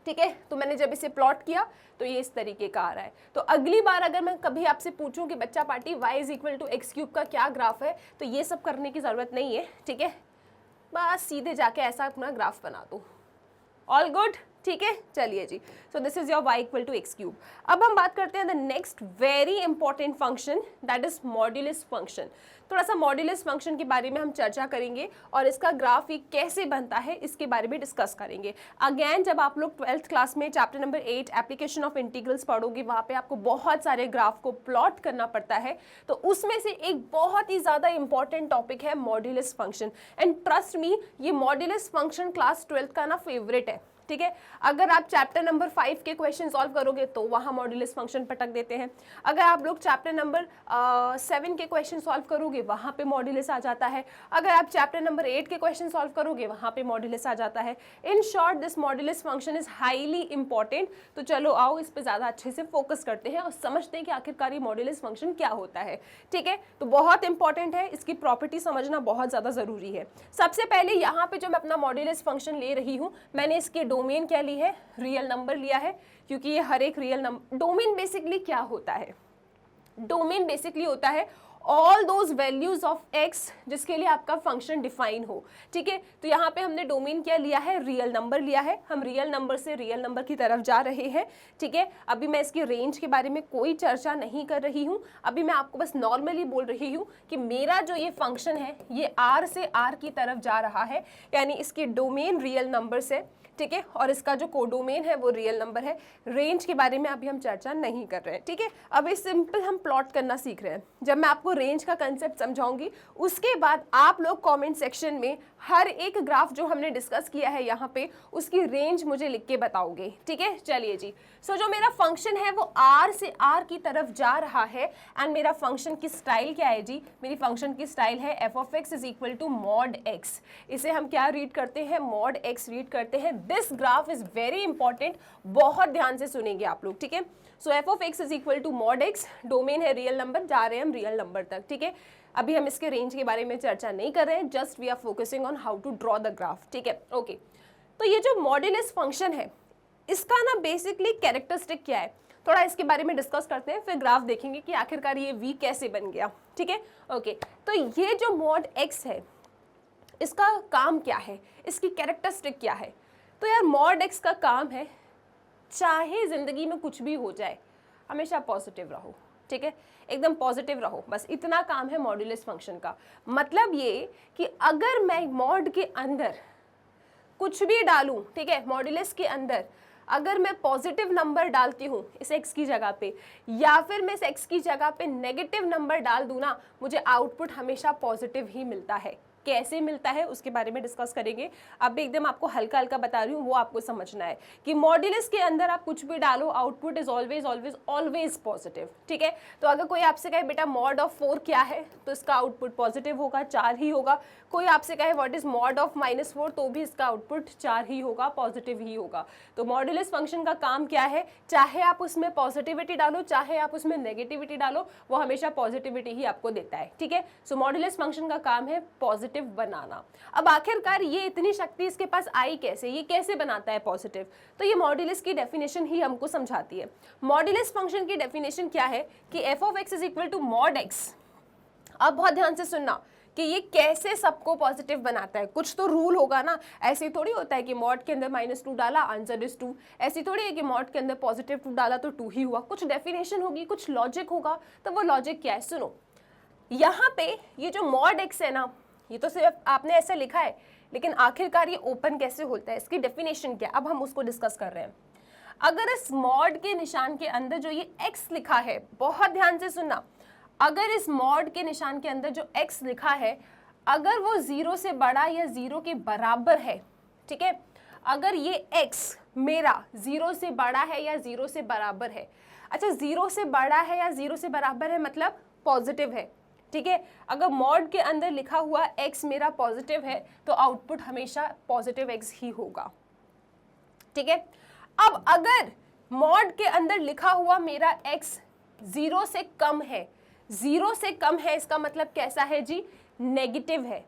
ठीक है, तो मैंने जब इसे प्लॉट किया तो ये इस तरीके का आ रहा है। तो अगली बार अगर मैं कभी आपसे पूछूं कि बच्चा party y is equal to X cube का क्या ग्राफ है, तो ये सब करने की ज़रूरत नहीं है। ठीक है, बस सीधे जाके ऐसा अपना ग्राफ बना दो। All good. ठीक है, चलिए जी, so this is your y equal to X cube. अब हम बात करते हैं the next very important function, that is modulus function. थोड़ा सा मॉड्यूलस फंक्शन के बारे में हम चर्चा करेंगे और इसका ग्राफ कैसे बनता है इसके बारे में डिस्कस करेंगे। अगेन जब आप लोग 12th क्लास में chapter number 8 application of integrals पढ़ोगे, वहाँ पे आपको बहुत सारे ग्राफ को प्लॉट करना पड़ता है। तो उसमें से एक बहुत ही ज़्यादा इंपॉर्टेंट टॉपिक है modulus function. And trust me, ये मॉड्यूलस फंक्शन क्लास 12th का ना फेवरेट है। ठीक है, अगर आप चैप्टर नंबर 5 के क्वेश्चन सॉल्व करोगे तो वहाँ मॉड्यूलस फंक्शन पटक देते हैं। अगर आप लोग चैप्टर नंबर 7 के क्वेश्चन सॉल्व करोगे वहाँ पे मॉड्यूलस आ जाता है। अगर आप चैप्टर नंबर 8 के क्वेश्चन सॉल्व करोगे वहाँ पे मॉड्यूलस आ जाता है। In short this modulus function is highly important. तो चलो आओ इस पर ज़्यादा अच्छे से फोकस करते हैं और समझते हैं कि आखिरकार ये मॉड्यूलस फंक्शन क्या होता है। ठीक है, तो बहुत इंपॉर्टेंट है, इसकी प्रॉपर्टी समझना बहुत ज़्यादा ज़रूरी है। सबसे पहले यहाँ पे जो मैं अपना मॉड्यूलस फंक्शन ले रही हूँ, मैंने इसके डोमेन क्या ली है, रियल नंबर लिया है, क्योंकि ये हर एक रियल नंबर। डोमेन बेसिकली क्या होता है, डोमेन बेसिकली होता है all those values of x जिसके लिए आपका फंक्शन डिफाइन हो। ठीक है, तो यहाँ पे हमने डोमेन क्या लिया है, रियल नंबर लिया है। हम रियल नंबर से रियल नंबर की तरफ जा रहे हैं। ठीक है, अभी मैं इसकी रेंज के बारे में कोई चर्चा नहीं कर रही हूँ, अभी मैं आपको बस नॉर्मली बोल रही हूँ कि मेरा जो ये फंक्शन है ये r से r की तरफ जा रहा है, यानी इसकी डोमेन रियल नंबर से। ठीक है, और इसका जो कोडोमेन है वो रियल नंबर है। रेंज के बारे में अभी हम चर्चा नहीं कर रहे हैं। ठीक है, अभी सिंपल हम प्लॉट करना सीख रहे हैं। जब मैं आपको रेंज का कंसेप्ट समझाऊंगी उसके बाद आप लोग कमेंट सेक्शन में हर एक ग्राफ जो हमने डिस्कस किया है यहाँ पे उसकी रेंज मुझे लिख के बताओगे। ठीक है, चलिए जी, सो जो मेरा फंक्शन है वो r से r की तरफ जा रहा है। एंड मेरा फंक्शन की स्टाइल क्या है जी, मेरी फंक्शन की स्टाइल है f of x is equal to mod x। इसे हम क्या रीड करते हैं, मॉड x रीड करते हैं। This graph is very important, बहुत ध्यान से सुनेंगे आप लोग। ठीक है, so f of x is equal to mod x, domain है रियल नंबर, जा रहे हैं हम रियल नंबर तक। ठीक है, अभी हम इसके रेंज के बारे में चर्चा नहीं कर रहे हैं, just we are focusing on how to draw the graph. ठीक है, ओके। तो ये जो मॉड्यूलस फंक्शन है इसका ना बेसिकली कैरेक्टरिस्टिक क्या है, थोड़ा इसके बारे में डिस्कस करते हैं, फिर ग्राफ देखेंगे कि आखिरकार ये v कैसे बन गया। ठीक है, ओके। तो ये जो मॉड x है इसका काम क्या है, इसकी कैरेक्टरिस्टिक क्या है। तो यार मॉड x का काम है चाहे जिंदगी में कुछ भी हो जाए हमेशा पॉजिटिव रहो। ठीक है, एकदम पॉजिटिव रहो, बस इतना काम है मॉड्यूलस फंक्शन का। मतलब ये कि अगर मैं मॉड के अंदर कुछ भी डालूं, ठीक है, मॉड्यूलस के अंदर अगर मैं पॉजिटिव नंबर डालती हूँ इस x की जगह पे, या फिर मैं इस x की जगह पे नेगेटिव नंबर डाल दूँ ना, मुझे आउटपुट हमेशा पॉजिटिव ही मिलता है। कैसे मिलता है उसके बारे में डिस्कस करेंगे। अब एकदम आपको हल्का हल्का बता रही हूँ, वो आपको समझना है कि मॉड्यूलस के अंदर आप कुछ भी डालो, output is always always always positive. ठीक है, तो अगर कोई आपसे कहे बेटा मॉड ऑफ 4 क्या है, तो इसका आउटपुट पॉजिटिव होगा, 4 ही होगा। कोई आपसे कहे व्हाट इज मॉड ऑफ -4, तो भी इसका आउटपुट 4 ही होगा, पॉजिटिव ही होगा। तो मॉड्यूलस फंक्शन का काम क्या है, चाहे आप उसमें पॉजिटिविटी डालो, चाहे आप उसमें नेगेटिविटी डालो, वो हमेशा पॉजिटिविटी ही आपको देता है। ठीक है, सो मॉड्यूलस फंक्शन का काम है पॉजिटिव बनाना। अब आखिरकार ये इतनी शक्ति इसके पास आई कैसे, ये कैसे बनाता है पॉजिटिव, तो ये मॉड्यूलस की डेफिनेशन ही हमको समझाती है। मॉड्यूलस फंक्शन की डेफिनेशन क्या है कि f of x is equal to mod x। अब बहुत ध्यान से सुनना कि ये कैसे सबको पॉजिटिव बनाता है। कुछ तो रूल होगा ना, ऐसे ही थोड़ी होता है कि मॉड के अंदर -2 डाला आंसर इज 2, ऐसी थोड़ी है कि मॉड के अंदर पॉजिटिव 2 डाला तो 2 ही हुआ। कुछ डेफिनेशन होगी, कुछ लॉजिक होगा। तो वो लॉजिक क्या है, सुनो। यहाँ पे ये जो मॉड x है ना, ये तो सिर्फ आपने ऐसा लिखा है, लेकिन आखिरकार ये ओपन कैसे होता है, इसकी डेफिनेशन क्या, अब हम उसको डिस्कस कर रहे हैं। अगर इस मॉड के निशान के अंदर जो ये x लिखा है, बहुत ध्यान से सुनना, अगर इस मॉड के निशान के अंदर जो x लिखा है, अगर वो 0 से बड़ा या 0 के बराबर है, ठीक है, अगर ये x मेरा 0 से बड़ा है या 0 से बराबर है, अच्छा 0 से बड़ा है या 0 से बराबर है मतलब पॉजिटिव है। ठीक है, अगर मॉड के अंदर लिखा हुआ x मेरा पॉजिटिव है तो आउटपुट हमेशा पॉजिटिव x ही होगा। ठीक है, अब अगर मॉड के अंदर लिखा हुआ मेरा x 0 से कम है, 0 से कम है इसका मतलब कैसा है जी, नेगेटिव है।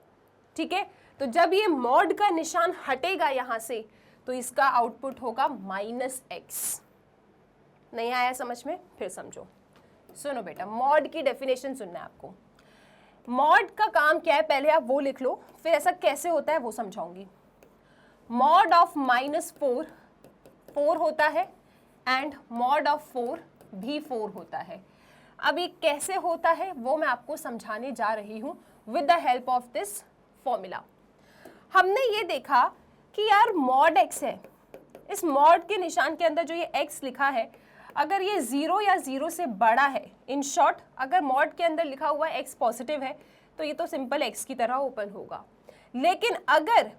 ठीक है, तो जब ये मॉड का निशान हटेगा यहां से, तो इसका आउटपुट होगा -x। नहीं आया समझ में, फिर समझो। सुनो बेटा, मॉड की डेफिनेशन सुनना है आपको। मॉड का काम क्या है, पहले आप वो लिख लो, फिर ऐसा कैसे होता है वो समझाऊंगी। मॉड ऑफ -4 4 होता है, एंड मॉड ऑफ 4 भी 4 होता है। अब ये कैसे होता है वो मैं आपको समझाने जा रही हूँ with the help of this formula. हमने ये देखा कि यार मॉड x है, इस मॉड के निशान के अंदर जो ये x लिखा है, अगर ये 0 या 0 से बड़ा है, इन शॉर्ट अगर मॉड के अंदर लिखा हुआ x पॉजिटिव है तो ये तो सिंपल x की तरह ओपन होगा। लेकिन अगर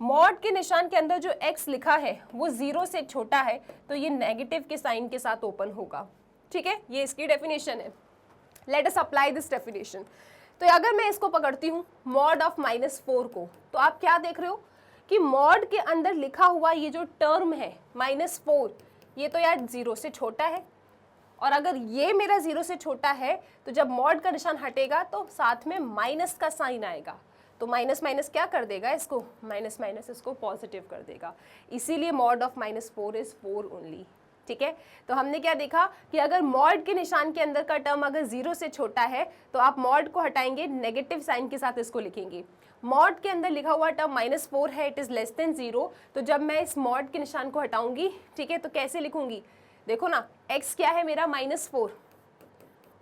मॉड के निशान के अंदर जो x लिखा है वो 0 से छोटा है तो ये नेगेटिव के साइन के साथ ओपन होगा। ठीक है, ये इसकी डेफिनेशन है। Let us apply this definition. तो अगर मैं इसको पकड़ती हूँ मॉड ऑफ -4 को, तो आप क्या देख रहे हो कि मॉड के अंदर लिखा हुआ ये जो टर्म है -4, ये तो यार 0 से छोटा है, और अगर ये मेरा 0 से छोटा है तो जब मॉड का निशान हटेगा तो साथ में माइनस का साइन आएगा, तो माइनस माइनस क्या कर देगा इसको, माइनस माइनस इसको पॉजिटिव कर देगा। इसीलिए मॉड ऑफ -4 इज 4 ओनली। ठीक है, तो हमने क्या देखा कि अगर मॉड के निशान के अंदर का टर्म अगर 0 से छोटा है तो आप मॉड को हटाएंगे, नेगेटिव साइन के साथ इसको लिखेंगे। मॉड के अंदर लिखा हुआ टर्म -4 है, इट इज लेस देन 0, तो जब मैं इस मॉड के निशान को हटाऊंगी, ठीक है, तो कैसे लिखूंगी, देखो ना, x क्या है मेरा -4,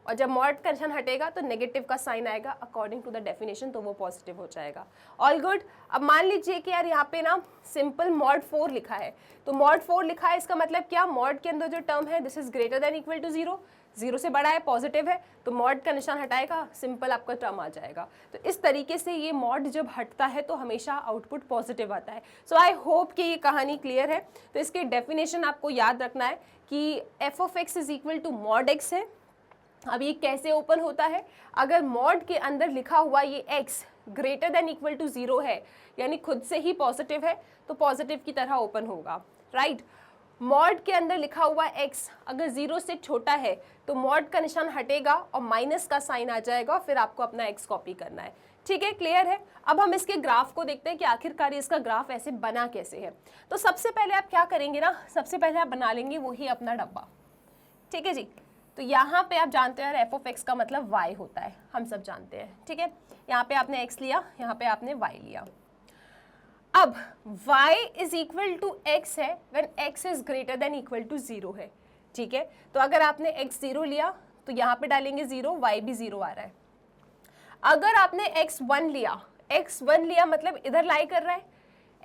और जब मॉड का निशान हटेगा तो नेगेटिव का साइन आएगा अकॉर्डिंग टू द डेफिनेशन, तो वो पॉजिटिव हो जाएगा। All good. अब मान लीजिए कि यार यहाँ पे ना सिंपल मॉड 4 लिखा है, तो मॉड 4 लिखा है इसका मतलब क्या, मॉड के अंदर जो टर्म है this is greater than equal to 0, 0 से बड़ा है, पॉजिटिव है, तो मॉड का निशान हटाएगा, सिंपल आपका टर्म आ जाएगा। तो इस तरीके से ये मॉड जब हटता है तो हमेशा आउटपुट पॉजिटिव आता है। सो आई होप कि ये कहानी क्लियर है। तो इसके डेफिनेशन आपको याद रखना है कि f of x is equal to mod x है। अब ये कैसे ओपन होता है, अगर मॉड के अंदर लिखा हुआ ये x greater than equal to 0 है, यानी खुद से ही पॉजिटिव है, तो पॉजिटिव की तरह ओपन होगा, राइट। मॉड के अंदर लिखा हुआ x अगर 0 से छोटा है तो मॉड का निशान हटेगा और माइनस का साइन आ जाएगा, फिर आपको अपना x कॉपी करना है। ठीक है, क्लियर है। अब हम इसके ग्राफ को देखते हैं कि आखिरकार इसका ग्राफ ऐसे बना कैसे है। तो सबसे पहले आप क्या करेंगे ना, सबसे पहले आप बना लेंगे वही अपना डब्बा। ठीक है जी, तो यहाँ पे आप जानते हैं f of x का मतलब y होता है, हम सब जानते हैं। ठीक है, यहाँ पे आपने x लिया, यहाँ पे आपने y लिया। अब y is equal to x है when x is greater than equal to 0 है। ठीक है, तो अगर आपने x 0 लिया तो यहाँ पे डालेंगे 0, y भी 0 आ रहा है। अगर आपने x1 लिया, x1 लिया मतलब इधर लाई कर रहा है,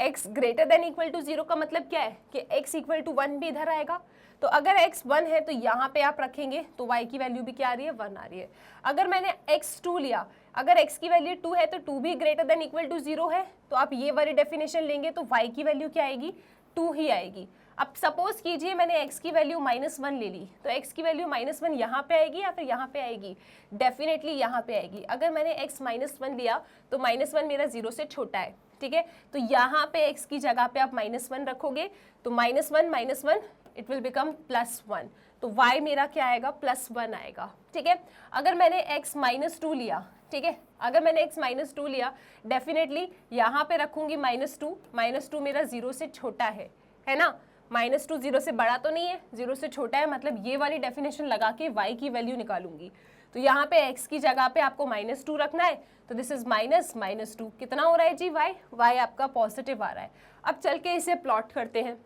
x greater than equal to 0 का मतलब क्या है कि x इक्वल टू 1 भी इधर आएगा। तो अगर x 1 है तो यहाँ पे आप रखेंगे तो y की वैल्यू भी क्या आ रही है, 1 आ रही है। अगर मैंने x 2 लिया, अगर x की वैल्यू 2 है तो 2 भी ग्रेटर देन इक्वल टू 0 है, तो आप ये वाली डेफिनेशन लेंगे तो y की वैल्यू क्या आएगी, 2 ही आएगी। अब सपोज कीजिए मैंने x की वैल्यू -1 ले ली, तो x की वैल्यू -1 यहाँ पे आएगी या फिर यहाँ पे आएगी, डेफिनेटली यहाँ पे आएगी। अगर मैंने x -1 लिया तो -1 मेरा 0 से छोटा है, ठीक है, तो यहाँ पे x की जगह पे आप -1 रखोगे तो -1 इट विल बिकम +1, तो y मेरा क्या आएगा, +1 आएगा, ठीक है। अगर मैंने x -2 लिया, ठीक है, अगर मैंने x -2 लिया, डेफिनेटली यहाँ पे रखूंगी -2 मेरा 0 से छोटा है ना, -2 0 से बड़ा तो नहीं है, 0 से छोटा है, मतलब ये वाली डेफिनेशन लगा के y की वैल्यू निकालूंगी। तो यहाँ पे x की जगह पे आपको -2 रखना है, तो दिस इज -2 कितना हो रहा है जी, y आपका पॉजिटिव आ रहा है। अब चल के इसे प्लॉट करते हैं,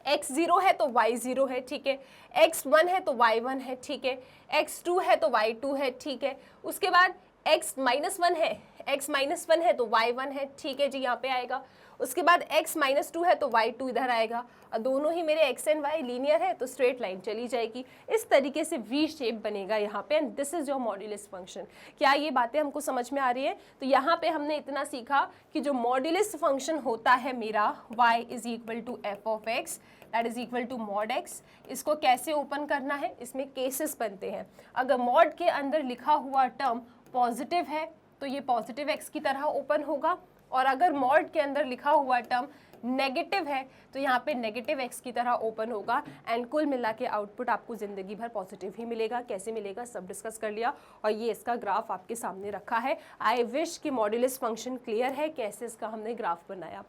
x 0 है तो y 0 है, ठीक है, x 1 है तो y 1 है, ठीक है, x 2 है तो y 2 है, ठीक है, उसके बाद x -1 है तो y 1 है, ठीक है जी, यहाँ पे आएगा। उसके बाद x -2 है तो y 2 इधर आएगा, और दोनों ही मेरे x एंड y लीनियर है तो स्ट्रेट लाइन चली जाएगी। इस तरीके से v शेप बनेगा यहाँ पे, and this is your modulus function. क्या ये बातें हमको समझ में आ रही है? तो यहाँ पे हमने इतना सीखा कि जो मॉड्यूलस फंक्शन होता है मेरा y is equal to F of X, that is equal to mod x, इसको कैसे ओपन करना है, इसमें केसेस बनते हैं। अगर मॉड के अंदर लिखा हुआ टर्म पॉजिटिव है तो ये पॉजिटिव x की तरह ओपन होगा, और अगर मॉड के अंदर लिखा हुआ टर्म नेगेटिव है तो यहाँ पे नेगेटिव x की तरह ओपन होगा, एंड कुल मिला के आउटपुट आपको जिंदगी भर पॉजिटिव ही मिलेगा। कैसे मिलेगा सब डिस्कस कर लिया, और ये इसका ग्राफ आपके सामने रखा है। आई विश कि मॉड्यूलस फंक्शन क्लियर है कैसे इसका हमने ग्राफ बनाया।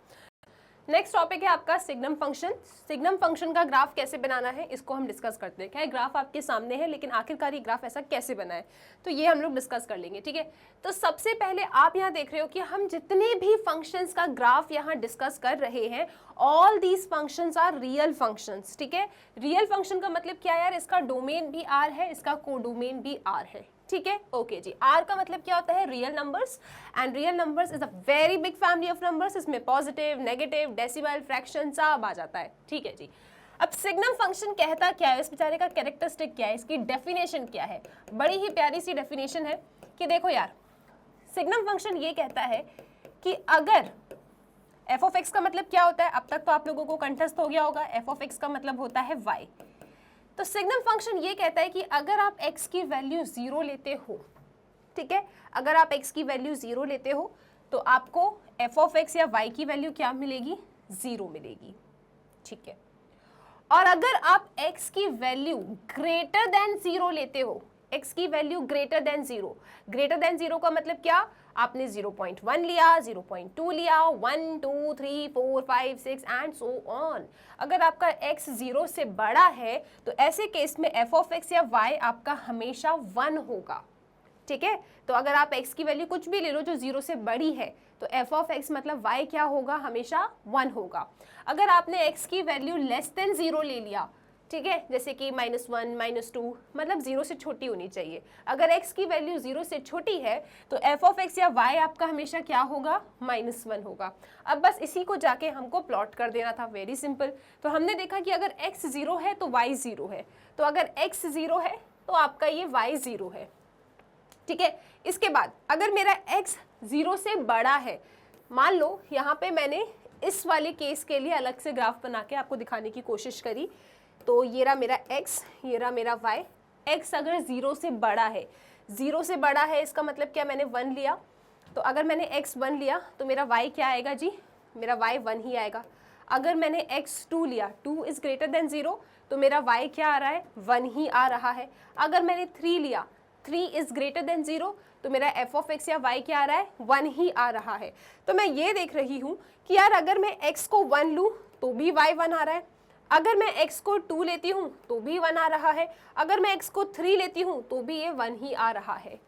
नेक्स्ट टॉपिक है आपका सिग्नम फंक्शन। सिग्नम फंक्शन का ग्राफ कैसे बनाना है इसको हम डिस्कस करते हैं। क्या है, ग्राफ आपके सामने है, लेकिन आखिरकार ये ग्राफ ऐसा कैसे बना है तो ये हम लोग डिस्कस कर लेंगे, ठीक है। तो सबसे पहले आप यहाँ देख रहे हो कि हम जितने भी फंक्शंस का ग्राफ यहाँ डिस्कस कर रहे हैं, all these functions are real functions, ठीक है। रियल फंक्शन का मतलब क्या यार, इसका डोमेन भी R है, इसका कोडोमेन भी R है, ठीक है, ओके जी। R का मतलब क्या होता है, real numbers, and real numbers is a very big family of numbers. इसमें पॉजिटिव, नेगेटिव, डेसिमल, फ्रैक्शन सब आ जाता है, ठीक है जी। अब सिग्नम फंक्शन कहता क्या है, इस बेचारे का कैरेक्टरिस्टिक क्या है, इसकी डेफिनेशन क्या है। बड़ी ही प्यारी सी डेफिनेशन है कि देखो यार, सिग्नम फंक्शन ये कहता है कि अगर एफ ऑफ एक्स का मतलब क्या होता है, अब तक तो आप लोगों को कंठस्थ हो गया होगा, एफ ऑफ एक्स का मतलब होता है y। तो सिग्नम फंक्शन ये कहता है कि अगर आप x की वैल्यू 0 लेते हो, ठीक है, अगर आप x की वैल्यू 0 लेते हो तो आपको f ऑफ x या y की वैल्यू क्या मिलेगी, 0 मिलेगी, ठीक है। और अगर आप x की वैल्यू ग्रेटर देन 0 लेते हो, x की value greater than 0, greater than 0 का मतलब क्या, आपने 0.1 लिया, 0.2 लिया, 1 2 3 4 5 6 एंड सो ऑन। अगर आपका x 0 से बड़ा है तो ऐसे केस में f ऑफ x या y आपका हमेशा 1 होगा, ठीक है। तो अगर आप x की वैल्यू कुछ भी ले लो जो 0 से बड़ी है तो f ऑफ x मतलब y क्या होगा, हमेशा 1 होगा। अगर आपने x की वैल्यू लेस देन 0 ले लिया, ठीक है, जैसे कि -1 -2 मतलब 0 से छोटी होनी चाहिए। अगर x की वैल्यू 0 से छोटी है तो f ऑफ x या y आपका हमेशा क्या होगा, -1 होगा। अब बस इसी को जाके हमको प्लॉट कर देना था, वेरी सिंपल। तो हमने देखा कि अगर x 0 है तो y 0 है, तो अगर x 0 है तो आपका ये y 0 है, ठीक है। इसके बाद अगर मेरा x 0 से बड़ा है, मान लो यहाँ पे मैंने इस वाले केस के लिए अलग से ग्राफ बना के आपको दिखाने की कोशिश करी, तो ये रहा मेरा x, ये रहा मेरा y। x अगर 0 से बड़ा है, 0 से बड़ा है इसका मतलब क्या, मैंने 1 लिया, तो अगर मैंने x 1 लिया तो मेरा y क्या आएगा जी, मेरा y 1 ही आएगा। अगर मैंने x 2 लिया, 2 इज ग्रेटर देन 0, तो मेरा y क्या आ रहा है, 1 ही आ रहा है। अगर मैंने 3 लिया, 3 इज ग्रेटर देन 0, तो मेरा f ऑफ x या y क्या आ रहा है, 1 ही आ रहा है। तो मैं ये देख रही हूँ कि यार अगर मैं x को 1 लूँ तो भी y 1 आ रहा है, अगर मैं x को 2 लेती हूँ तो भी 1 आ रहा है, अगर मैं x को 3 लेती हूँ तो भी ये 1 ही आ रहा है,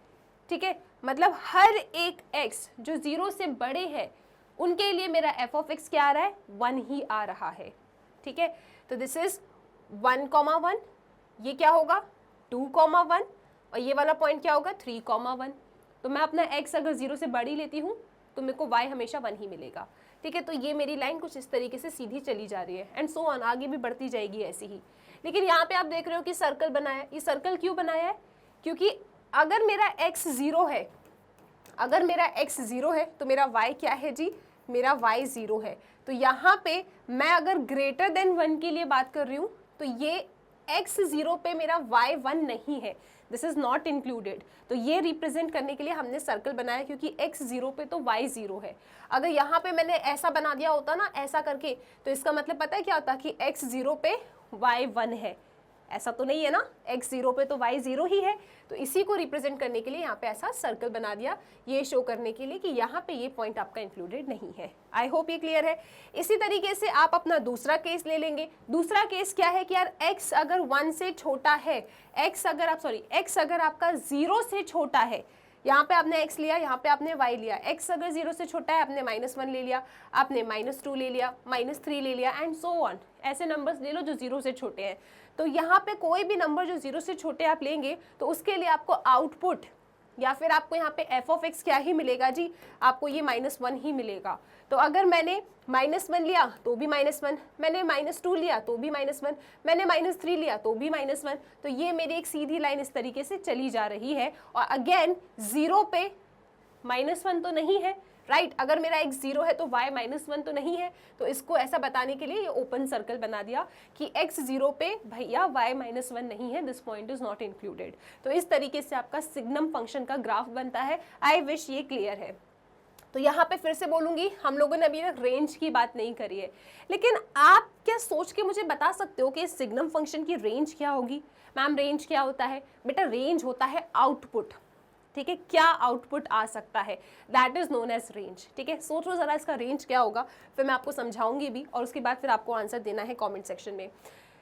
ठीक है। मतलब हर एक x जो 0 से बड़े हैं उनके लिए मेरा f ऑफ x क्या आ रहा है, 1 ही आ रहा है, ठीक है। तो दिस इज 1,1, ये क्या होगा 2,1, और ये वाला पॉइंट क्या होगा 3,1। तो मैं अपना x अगर 0 से बड़ी लेती हूँ तो मेरे को y हमेशा 1 ही मिलेगा। ठीक है। तो ये मेरी लाइन कुछ इस तरीके से सीधी चली जा रही है एंड सो ऑन, आगे भी बढ़ती जाएगी ऐसे ही। लेकिन यहाँ पे आप देख रहे हो कि सर्कल बनाया, ये सर्कल क्यों बनाया है? क्योंकि अगर मेरा x 0 है, अगर मेरा x 0 है तो मेरा y क्या है जी? मेरा y 0 है। तो यहाँ पे मैं अगर ग्रेटर देन 1 के लिए बात कर रही हूँ तो ये x 0 पे मेरा y 1 नहीं है, दिस इज नॉट इंक्लूडेड। तो ये रिप्रेजेंट करने के लिए हमने सर्कल बनाया, क्योंकि x 0 पे तो y 0 है। अगर यहाँ पे मैंने ऐसा बना दिया होता ना, ऐसा करके, तो इसका मतलब पता है क्या होता कि x 0 पे y 1 है। ऐसा तो नहीं है ना, x 0 पे तो y 0 ही है। तो इसी को रिप्रेजेंट करने के लिए यहाँ पे ऐसा सर्कल बना दिया, ये शो करने के लिए कि यहाँ पे ये पॉइंट आपका इंक्लूडेड नहीं है। आई होप ये क्लियर है। इसी तरीके से आप अपना दूसरा केस ले लेंगे। दूसरा केस क्या है कि यार x अगर 1 से छोटा है, x अगर आपका 0 से छोटा है, यहाँ पे आपने x लिया, यहाँ पे आपने y लिया, x अगर 0 से छोटा है आपने -1 ले लिया, आपने -2 ले लिया, -3 ले लिया एंड सो ऑन। ऐसे नंबर्स ले लो जो 0 से छोटे हैं। तो यहाँ पे कोई भी नंबर जो 0 से छोटे आप लेंगे तो उसके लिए आपको आउटपुट या फिर आपको यहाँ पे f ऑफ x क्या ही मिलेगा जी? आपको ये -1 ही मिलेगा। तो अगर मैंने -1 लिया तो भी -1, मैंने -2 लिया तो भी -1, मैंने -3 लिया तो भी -1, तो ये मेरी एक सीधी लाइन इस तरीके से चली जा रही है। और अगेन 0 पे -1 तो नहीं है, राइट? अगर मेरा x 0 है तो y -1 तो नहीं है। तो इसको ऐसा बताने के लिए ये ओपन सर्कल बना दिया कि x 0 पे भैया y -1 नहीं है, this point is not included. तो इस तरीके से आपका सिग्नम फंक्शन का ग्राफ बनता है। आई विश ये क्लियर है। तो यहाँ पे फिर से बोलूंगी, हम लोगों ने अभी तक रेंज की बात नहीं करी है, लेकिन आप क्या सोच के मुझे बता सकते हो कि सिग्नम फंक्शन की रेंज क्या होगी? मैम रेंज क्या होता है? बेटा रेंज होता है आउटपुट, ठीक है? क्या आउटपुट आ सकता है, that is known as range. ठीक है, सोचो जरा इसका रेंज क्या होगा, फिर मैं आपको समझाऊंगी भी और उसके बाद फिर आपको आंसर देना है कमेंट सेक्शन में।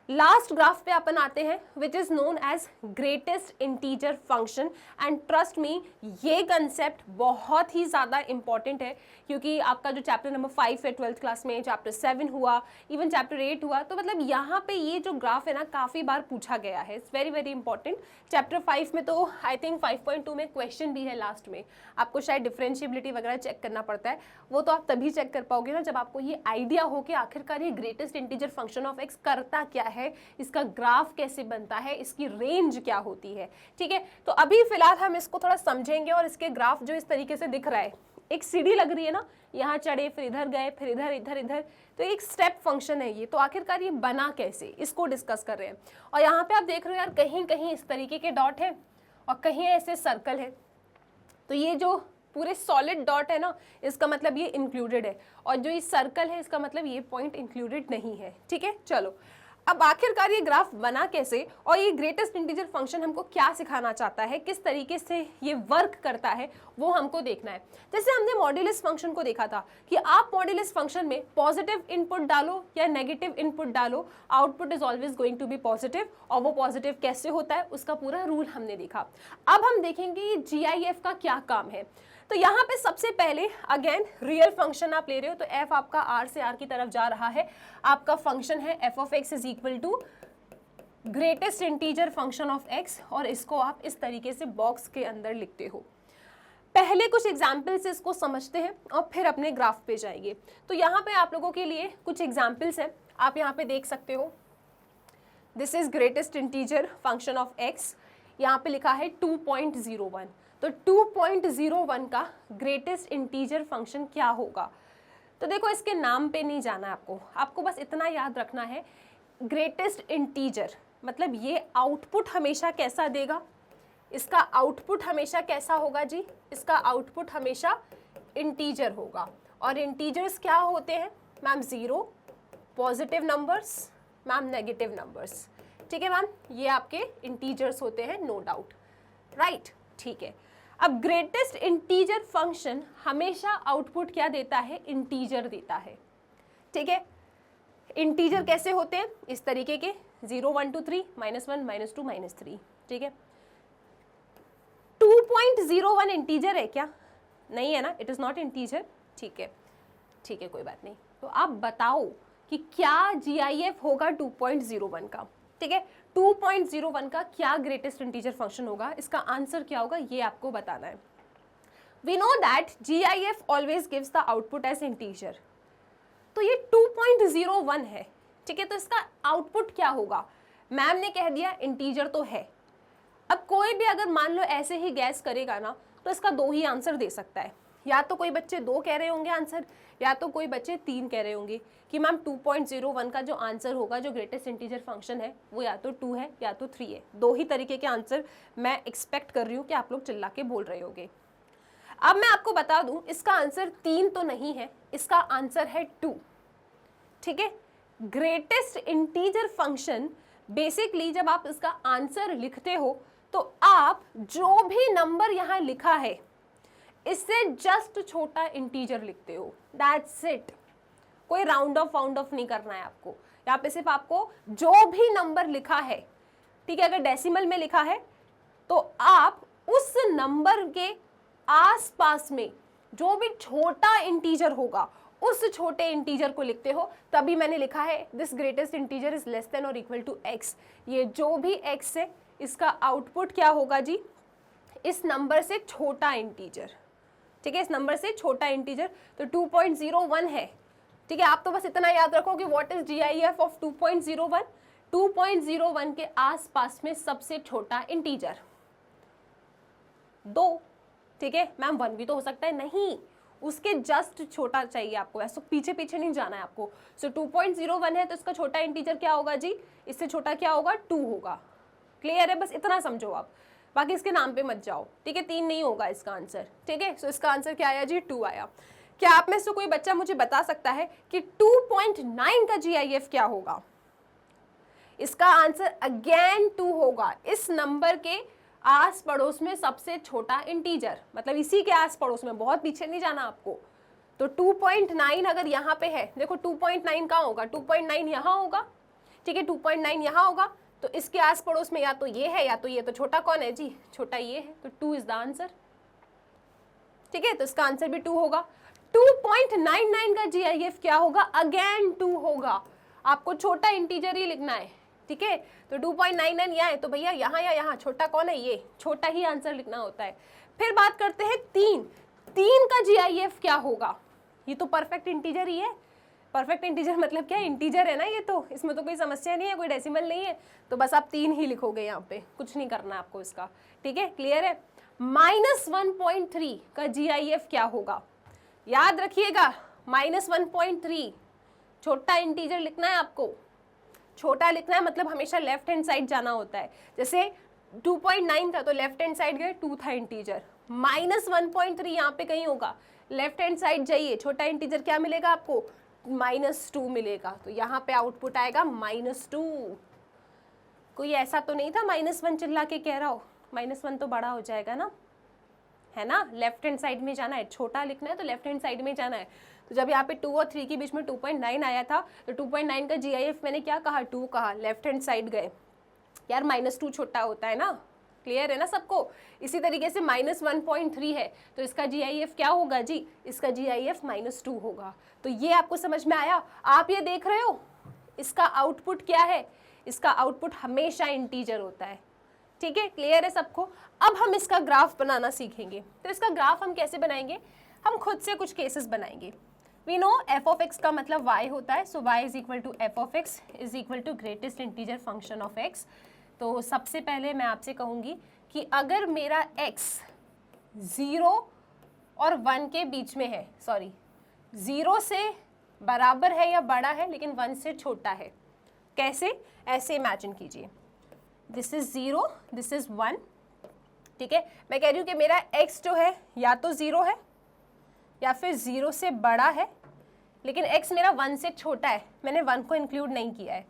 लास्ट ग्राफ पे अपन आते हैं, which is known as greatest integer function. And trust me, ये कंसेप्ट बहुत ही ज़्यादा इंपॉर्टेंट है, क्योंकि आपका जो चैप्टर नंबर 5 है 12th क्लास में, चैप्टर 7 हुआ, इवन चैप्टर 8 हुआ, तो मतलब यहाँ पे ये जो ग्राफ है ना काफ़ी बार पूछा गया है। It's very very important. Chapter 5 में तो आई थिंक 5.2 में क्वेश्चन भी है लास्ट में, आपको शायद डिफरेंशिएबिलिटी वगैरह चेक करना पड़ता है, वो तो आप तभी चेक कर पाओगे ना जब आपको ये आइडिया हो कि आखिरकार ये greatest integer function of x करता क्या है, इसका ग्राफ कैसे बनता है, इसकी रेंज क्या होती है। ठीक है, तो अभी फिलहाल हम इसको थोड़ा समझेंगे। और इसके ग्राफ जो इस तरीके से दिख रहा है, एक सीढ़ी लग रही है ना, यहाँ चढ़े फिर इधर गए फिर इधर इधर इधर, तो एक स्टेप फंक्शन है ये। तो आखिरकार ये बना कैसे, इसको डिस्कस कर रहे हैं। और यहाँ पे आप देख रहे हो यार कहीं कहीं इस तरीके के डॉट है और कहीं ऐसे सर्कल है, तो ये जो पूरे सॉलिड डॉट है ना, इसका मतलब ये इंक्लूडेड है, और जो ये सर्कल है इसका मतलब ये पॉइंट इंक्लूडेड नहीं है। ठीक है, चलो अब आखिरकार ये ग्राफ बना कैसे और ये ग्रेटेस्ट इंटीजर फंक्शन हमको क्या सिखाना चाहता है, किस तरीके से ये वर्क करता है, वो हमको देखना है। जैसे हमने मॉड्यूलस फंक्शन को देखा था कि आप मॉड्यूलस फंक्शन में पॉजिटिव इनपुट डालो या नेगेटिव इनपुट डालो, output is always going to be positive. और वो पॉजिटिव कैसे होता है उसका पूरा रूल हमने देखा। अब हम देखेंगे ये GIF का क्या काम है। तो यहाँ पे सबसे पहले अगेन रियल फंक्शन आप ले रहे हो, तो f आपका r से r की तरफ जा रहा है, आपका फंक्शन है f of x is equal to greatest integer function of x, और इसको आप इस तरीके से बॉक्स के अंदर लिखते हो। पहले कुछ एग्जाम्पल से इसको समझते हैं और फिर अपने ग्राफ पे जाएंगे। तो यहाँ पे आप लोगों के लिए कुछ एग्जाम्पल्स हैं, आप यहाँ पे देख सकते हो। This is greatest integer function of x, यहाँ पे लिखा है 2.01। तो 2.01 का ग्रेटेस्ट इंटीजर फंक्शन क्या होगा? तो देखो इसके नाम पे नहीं जाना है आपको, आपको बस इतना याद रखना है, ग्रेटेस्ट इंटीजर मतलब ये आउटपुट हमेशा कैसा देगा, इसका आउटपुट हमेशा कैसा होगा जी, इसका आउटपुट हमेशा इंटीजर होगा। और इंटीजर्स क्या होते हैं ma'am? 0, positive numbers, ma'am negative numbers. ठीक है मैम, ये आपके इंटीजर्स होते हैं, नो डाउट, राइट? ठीक है, अब ग्रेटेस्ट इंटीजर फंक्शन हमेशा आउटपुट क्या देता है? इंटीजर देता है। ठीक है, इंटीजर कैसे होते हैं? इस तरीके के 0 1 2 3 -1 -2 -3। ठीक है, 2.01 इंटीजर है क्या? नहीं है ना, इट इज नॉट इंटीजर। ठीक है, ठीक है, कोई बात नहीं। तो आप बताओ कि क्या GIF होगा 2.01 का? ठीक है, 2.01 का क्या ग्रेटेस्ट इंटीजर फंक्शन होगा, इसका आंसर क्या होगा ये आपको बताना है। We know that GIF always gives the output as integer. तो ये 2.01 है, ठीक है। तो इसका आउटपुट क्या होगा? मैम ने कह दिया इंटीजर तो है। अब कोई भी अगर मान लो ऐसे ही गैस करेगा ना, तो इसका 2 ही आंसर दे सकता है। या तो कोई बच्चे 2 कह रहे होंगे आंसर, या तो कोई बच्चे 3 कह रहे होंगे कि मैम 2.01 का जो आंसर होगा, जो ग्रेटेस्ट इंटीजर फंक्शन है, वो या तो 2 है या तो 3 है। 2 ही तरीके के आंसर मैं एक्सपेक्ट कर रही हूँ कि आप लोग चिल्ला के बोल रहे होगे। अब मैं आपको बता दूं, इसका आंसर 3 तो नहीं है, इसका आंसर है 2, ठीक है। ग्रेटेस्ट इंटीजर फंक्शन बेसिकली जब आप इसका आंसर लिखते हो तो आप जो भी नंबर यहाँ लिखा है इससे जस्ट छोटा इंटीजर लिखते हो, दैट्स इट। कोई राउंड ऑफ वाउंड ऑफ नहीं करना है आपको। यहाँ पे सिर्फ आपको जो भी नंबर लिखा है, ठीक है, अगर डेसिमल में लिखा है तो आप उस नंबर के आसपास में जो भी छोटा इंटीजर होगा उस छोटे इंटीजर को लिखते हो। तभी मैंने लिखा है this greatest integer is less than और इक्वल टू x। ये जो भी x है इसका आउटपुट क्या होगा जी? इस नंबर से छोटा इंटीजर, ठीक है, इस नंबर से छोटा इंटीजर। तो 2.01 है, ठीक है। आप तो बस इतना याद रखो कि व्हाट इज GIF ऑफ 2.01? 2.01 के आसपास में सबसे छोटा इंटीजर 2, ठीक है। मैम 1 भी तो हो सकता है, नहीं, उसके जस्ट छोटा चाहिए आपको, ऐसा पीछे पीछे नहीं जाना है आपको। सो 2.01 है तो इसका छोटा इंटीजर क्या होगा जी? इससे छोटा क्या होगा? 2 होगा। क्लियर है? बस इतना समझो आप, बाकी इसके नाम पे मत जाओ, ठीक है। 3 नहीं होगा इसका आंसर, ठीक है। सो इसका आंसर क्या आया जी? 2 आया। क्या आप में से कोई बच्चा मुझे बता सकता है कि 2.9 का GIF क्या होगा? इसका आंसर अगेन 2 होगा। इस नंबर के आस पड़ोस में सबसे छोटा इंटीजर, मतलब इसी के आस पड़ोस में, बहुत पीछे नहीं जाना आपको। तो 2.9 अगर यहाँ पे है, देखो 2.9 कहाँ होगा? 2.9 यहाँ होगा, ठीक है, 2.9 यहाँ होगा। तो इसके आस पड़ोस में या तो ये है या तो ये। तो छोटा कौन है जी? छोटा ये है। तो 2 इज द आंसर, ठीक है। तो इसका आंसर भी 2 होगा। 2.99 का GIF क्या होगा? अगेन 2 होगा। आपको छोटा इंटीजर ही लिखना है, ठीक है। तो 2.99 यहाँ है तो भैया यहाँ या यहाँ, छोटा कौन है? ये, छोटा ही आंसर लिखना होता है। फिर बात करते हैं 3 का GIF क्या होगा? ये तो परफेक्ट इंटीजर ही है। परफेक्ट इंटीजर मतलब क्या? इंटीजर है ना ये, तो इसमें तो कोई समस्या नहीं है, कोई डेसिमल नहीं है। तो बस आप 3 ही लिखोगे यहाँ पे, कुछ नहीं करना आपको इसका, ठीक है। क्लियर है? -1.3 का GIF क्या होगा? याद रखिएगा, -1.3 छोटा इंटीजर लिखना है आपको। छोटा लिखना है मतलब हमेशा लेफ्ट हैंड साइड जाना होता है। जैसे 2.9 था तो लेफ्ट हैंड साइड गए, 2 था इंटीजर। -1.3 यहाँ पे कहीं होगा, लेफ्ट हैंड साइड जाइए, छोटा इंटीजर क्या मिलेगा आपको? -2 मिलेगा। तो यहाँ पे आउटपुट आएगा -2। कोई ऐसा तो नहीं था -1 चिल्ला के कह रहा हो, -1 तो बड़ा हो जाएगा ना, है ना। लेफ्ट हैंड साइड में जाना है, छोटा लिखना है तो लेफ्ट हैंड साइड में जाना है। तो जब यहाँ पे 2 और 3 के बीच में 2.9 आया था तो 2.9 का GIF मैंने क्या कहा? 2 कहा, लेफ्ट हैंड साइड गए। यार -2 छोटा होता है ना, क्लियर है ना सबको। इसी तरीके से -1.3 है तो इसका GIF क्या होगा जी? इसका GIF -2 होगा। तो ये आपको समझ में आया? आप ये देख रहे हो इसका आउटपुट क्या है? इसका आउटपुट हमेशा इंटीजर होता है, ठीक है। क्लियर है सबको? अब हम इसका ग्राफ बनाना सीखेंगे। तो इसका ग्राफ हम कैसे बनाएंगे? हम खुद से कुछ केसेस बनाएंगे। We know f of x का मतलब y होता है। So y is equal to f of x is equal to greatest integer function of x। तो सबसे पहले मैं आपसे कहूँगी कि अगर मेरा x 0 और 1 के बीच में है, सॉरी 0 से बराबर है या बड़ा है लेकिन 1 से छोटा है, कैसे? ऐसे इमेजिन कीजिए, दिस इज 0, दिस इज 1, ठीक है। मैं कह रही हूँ कि मेरा x जो है या तो 0 है या फिर 0 से बड़ा है, लेकिन x मेरा 1 से छोटा है, मैंने 1 को इंक्लूड नहीं किया है,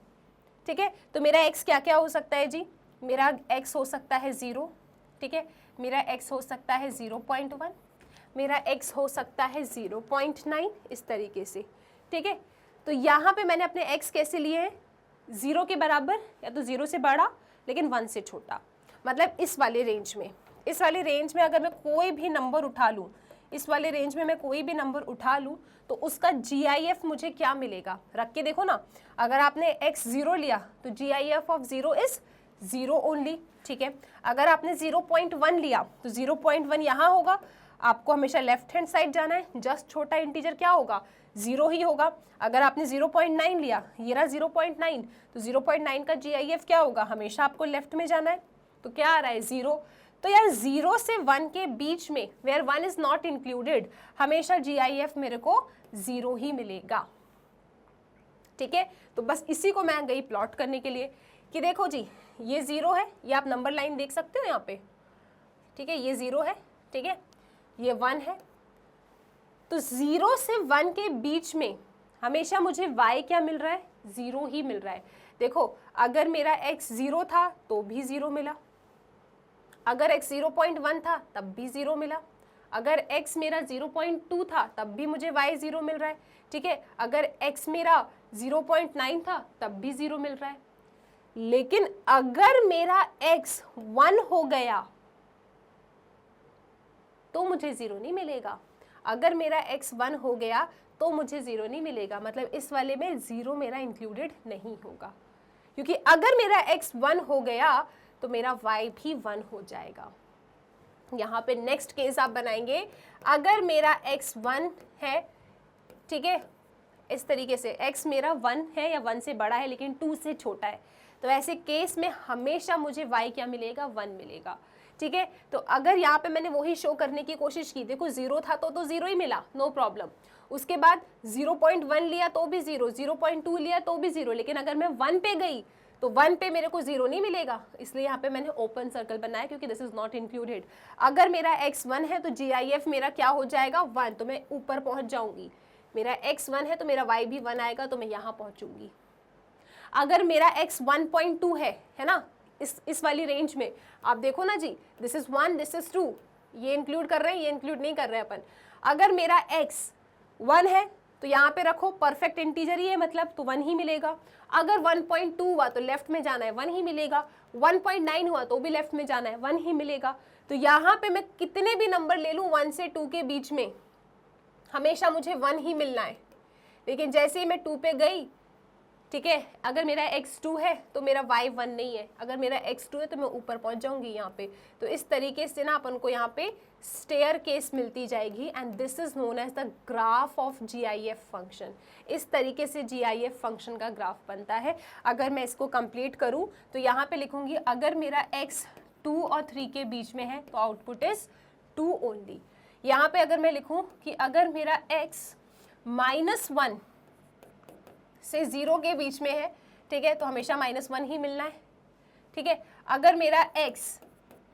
ठीक है। तो मेरा x क्या क्या हो सकता है जी? मेरा x हो सकता है 0, ठीक है, मेरा x हो सकता है 0.1, मेरा x हो सकता है 0.9, इस तरीके से, ठीक है। तो यहाँ पे मैंने अपने x कैसे लिए हैं? 0 के बराबर या तो 0 से बड़ा लेकिन 1 से छोटा, मतलब इस वाले रेंज में। इस वाले रेंज में अगर मैं कोई भी नंबर उठा लूँ, इस वाले रेंज में मैं कोई भी नंबर उठा लूँ तो उसका GIF मुझे क्या मिलेगा? रख के देखो ना, अगर आपने x 0 लिया तो GIF ऑफ 0 इज 0 ओनली, ठीक है। अगर आपने 0.1 लिया तो 0.1 यहाँ होगा, आपको हमेशा लेफ्ट हैंड साइड जाना है, जस्ट छोटा इंटीजर क्या होगा, 0 ही होगा। अगर आपने 0.9 लिया, ये रहा 0.9, तो 0.9 का GIF क्या होगा, हमेशा आपको लेफ्ट में जाना है, तो क्या आ रहा है 0। तो यार 0 से 1 के बीच में वेयर 1 इज नॉट इंक्लूडेड, हमेशा GIF मेरे को 0 ही मिलेगा। ठीक है, तो बस इसी को मैं गई प्लॉट करने के लिए कि देखो जी ये 0 है, ये आप नंबर लाइन देख सकते हो यहाँ पे, ठीक है, ये 0 है, ठीक है, ये 1 है। तो 0 से 1 के बीच में हमेशा मुझे y क्या मिल रहा है, 0 ही मिल रहा है। देखो अगर मेरा x 0 था तो भी 0 मिला, अगर x 0.1 था तब भी 0 मिला, अगर x मेरा 0.2 था तब भी मुझे y 0 मिल रहा है। ठीक है, अगर x मेरा 0.9 था तब भी 0 मिल रहा है। लेकिन अगर मेरा x 1 हो गया तो मुझे 0 नहीं मिलेगा, अगर मेरा x 1 हो गया तो मुझे 0 नहीं मिलेगा, मतलब इस वाले में 0 मेरा इंक्लूडेड नहीं होगा, क्योंकि अगर मेरा x 1 हो गया तो मेरा y भी 1 हो जाएगा। यहाँ पे नेक्स्ट केस आप बनाएंगे, अगर मेरा x 1 है, ठीक है, इस तरीके से x मेरा 1 है या 1 से बड़ा है लेकिन 2 से छोटा है, तो ऐसे केस में हमेशा मुझे y क्या मिलेगा, 1 मिलेगा। ठीक है, तो अगर यहाँ पे मैंने वही शो करने की कोशिश की, देखो 0 था तो 0 ही मिला, नो प्रॉब्लम। उसके बाद 0.1 लिया तो भी 0, 0.2 लिया तो भी 0, लेकिन अगर मैं 1 पे गई तो 1 पे मेरे को 0 नहीं मिलेगा, इसलिए यहाँ पे मैंने ओपन सर्कल बनाया क्योंकि दिस इज नॉट इंक्लूडेड। अगर मेरा x 1 है तो GIF मेरा क्या हो जाएगा, 1, तो मैं ऊपर पहुंच जाऊंगी। मेरा x 1 है तो मेरा y भी 1 आएगा, तो मैं यहाँ पहुंचूंगी। अगर मेरा x 1.2 है ना, इस वाली रेंज में आप देखो ना जी, दिस इज 1, दिस इज 2, ये इंक्लूड कर रहे हैं, ये इंक्लूड नहीं कर रहे हैं अपन। अगर मेरा x 1 है तो यहाँ पे रखो परफेक्ट इंटीजर ही है, मतलब तो 1 ही मिलेगा। अगर 1.2 हुआ तो लेफ्ट में जाना है, 1 ही मिलेगा। 1.9 हुआ तो भी लेफ्ट में जाना है, 1 ही मिलेगा। तो यहाँ पे मैं कितने भी नंबर ले लूँ 1 से 2 के बीच में, हमेशा मुझे 1 ही मिलना है। लेकिन जैसे ही मैं 2 पे गई, ठीक है, अगर मेरा x 2 है तो मेरा y 1 नहीं है, अगर मेरा x 2 है तो मैं ऊपर पहुंच जाऊंगी यहाँ पे। तो इस तरीके से ना अपन को यहाँ पे स्टेयर केस मिलती जाएगी, and this is known as the graph of GIF function. इस तरीके से GIF फंक्शन का ग्राफ बनता है। अगर मैं इसको कंप्लीट करूँ तो यहाँ पे लिखूंगी, अगर मेरा x 2 और 3 के बीच में है तो आउटपुट इज 2 ओनली। यहाँ पे अगर मैं लिखूँ कि अगर मेरा x -1 से 0 के बीच में है, ठीक है, तो हमेशा -1 ही मिलना है। ठीक है, अगर मेरा x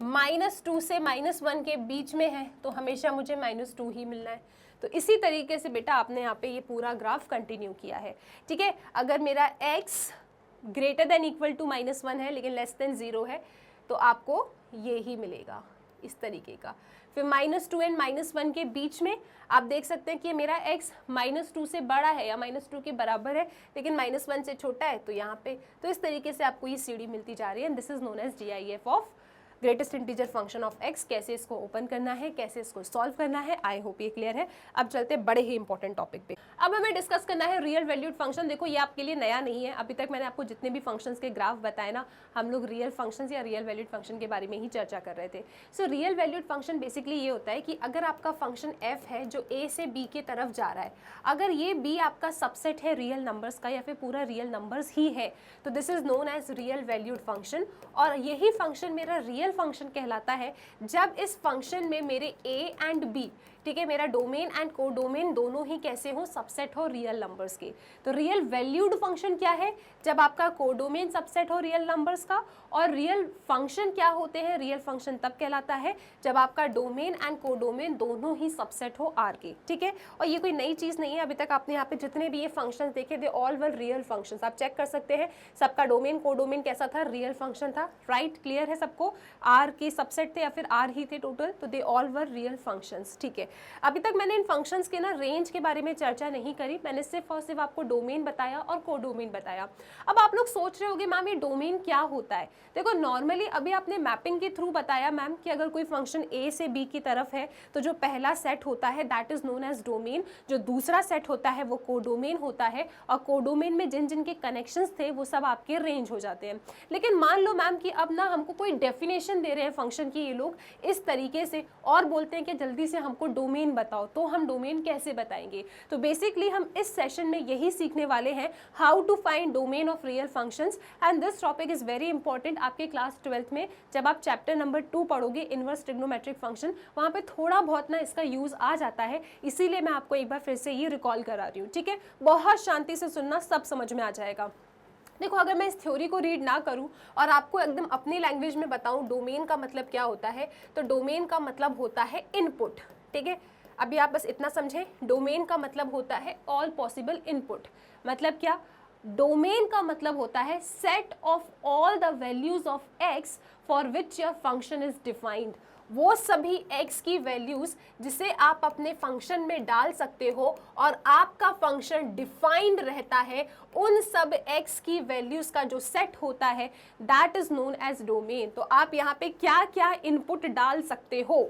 -2 से -1 के बीच में है तो हमेशा मुझे -2 ही मिलना है। तो इसी तरीके से बेटा आपने यहाँ पे ये पूरा ग्राफ कंटिन्यू किया है। ठीक है, अगर मेरा x greater than equal to -1 है लेकिन लेस देन 0 है तो आपको ये ही मिलेगा, इस तरीके का। फिर -2 एंड -1 के बीच में आप देख सकते हैं कि मेरा x -2 से बड़ा है या -2 के बराबर है लेकिन -1 से छोटा है, तो यहाँ पे तो इस तरीके से आपको ये सीढ़ी मिलती जा रही है। This is known as GIF of greatest integer function of x। कैसे इसको ओपन करना है, कैसे इसको सॉल्व करना है, आई होप ये क्लियर है। अब चलते हैं बड़े ही इंपॉर्टेंट टॉपिक पे। अब हमें डिस्कस करना है रियल वैल्यूड फंक्शन। देखो ये आपके लिए नया नहीं है, अभी तक मैंने आपको जितने भी फंक्शंस के ग्राफ बताए ना, हम लोग रियल फंक्शंस या रियल वैल्यूड फंक्शन के बारे में ही चर्चा कर रहे थे। So real valued function basically ये होता है कि अगर आपका फंक्शन f है जो a से b के तरफ जा रहा है, अगर ये b आपका सबसेट है रियल नंबर्स का या फिर पूरा रियल नंबर्स ही है, तो this is known as real valued function. और यही फंक्शन मेरा रियल फंक्शन कहलाता है जब इस फंक्शन में मेरे a एंड b, ठीक है, मेरा डोमेन एंड को डोमेन दोनों ही कैसे हो, सबसेट हो रियल नंबर्स के। तो रियल वैल्यूड फंक्शन क्या है, जब आपका कोडोमेन सबसेट हो रियल नंबर्स का। और रियल फंक्शन क्या होते हैं, रियल फंक्शन तब कहलाता है जब आपका डोमेन एंड कोडोमेन दोनों ही सबसेट हो R के। ठीक है, और ये कोई नई चीज़ नहीं है, अभी तक आपने यहाँ पे जितने भी ये फंक्शंस देखे they all were real functions. आप चेक कर सकते हैं सबका डोमेन कोडोमेन कैसा था, रियल फंक्शन था। राइट, क्लियर है सबको, R के सबसेट थे या फिर R ही थे टोटल, तो they all were real functions. ठीक है, अभी तक मैंने इन फंक्शंस के ना रेंज के बारे में चर्चा नहीं करी, मैंने सिर्फ और सिर्फ आपको डोमेन बताया और कोडोमेन बताया। अब आप लोग सोच रहे होंगे मैम ये डोमेन क्या होता है। देखो नॉर्मली अभी आपने मैपिंग के थ्रू बताया मैम कि अगर कोई फंक्शन ए से बी की तरफ है तो जो पहला सेट होता है that is known as domain, जो दूसरा सेट होता है वो कोडोमेन होता है, और कोडोमेन में जिन जिन के कनेक्शंस थे वो सब आपके रेंज हो जाते हैं। लेकिन मान लो मैम कि अब ना हमको कोई डेफिनेशन दे रहे हैं फंक्शन की ये लोग इस तरीके से और बोलते हैं कि जल्दी से हमको डोमेन बताओ, तो हम डोमेन कैसे बताएंगे। तो बेसिकली हम इस सेशन में यही सीखने वाले हैं, how to find domain of real functions, and this topic is very important. आपके क्लास 12th में जब आप चैप्टर नंबर 2 पढ़ोगे इनवर्स ट्रिग्नोमेट्रिक फंक्शन, वहाँ पे थोड़ा बहुत ना इसका यूज आ जाता है, इसीलिए मैं आपको एक बार फिर से ये रिकॉल करा रही हूँ। ठीक है, बहुत शांति से सुनना, सब समझ में आ जाएगा। देखो अगर मैं इस थ्योरी को रीड ना करूं और आपको एकदम अपनी लैंग्वेज में बताऊं डोमेन का मतलब क्या होता है, तो डोमेन का मतलब होता है इनपुट। ठीक है, अभी आप बस इतना समझें, डोमेन का मतलब होता है ऑल पॉसिबल इनपुट। मतलब क्या, डोमेन का मतलब होता है set of all the values of x for which your function is defined. वो सभी x की वैल्यूज जिसे आप अपने फंक्शन में डाल सकते हो और आपका फंक्शन डिफाइंड रहता है, उन सब x की वैल्यूज का जो सेट होता है that is known as domain. तो आप यहाँ पे क्या क्या इनपुट डाल सकते हो,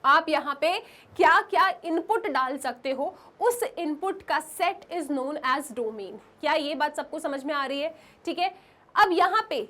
आप यहाँ पे क्या क्या इनपुट डाल सकते हो, उस इनपुट का set is known as domain. क्या ये बात सबको समझ में आ रही है? ठीक है, अब यहाँ पे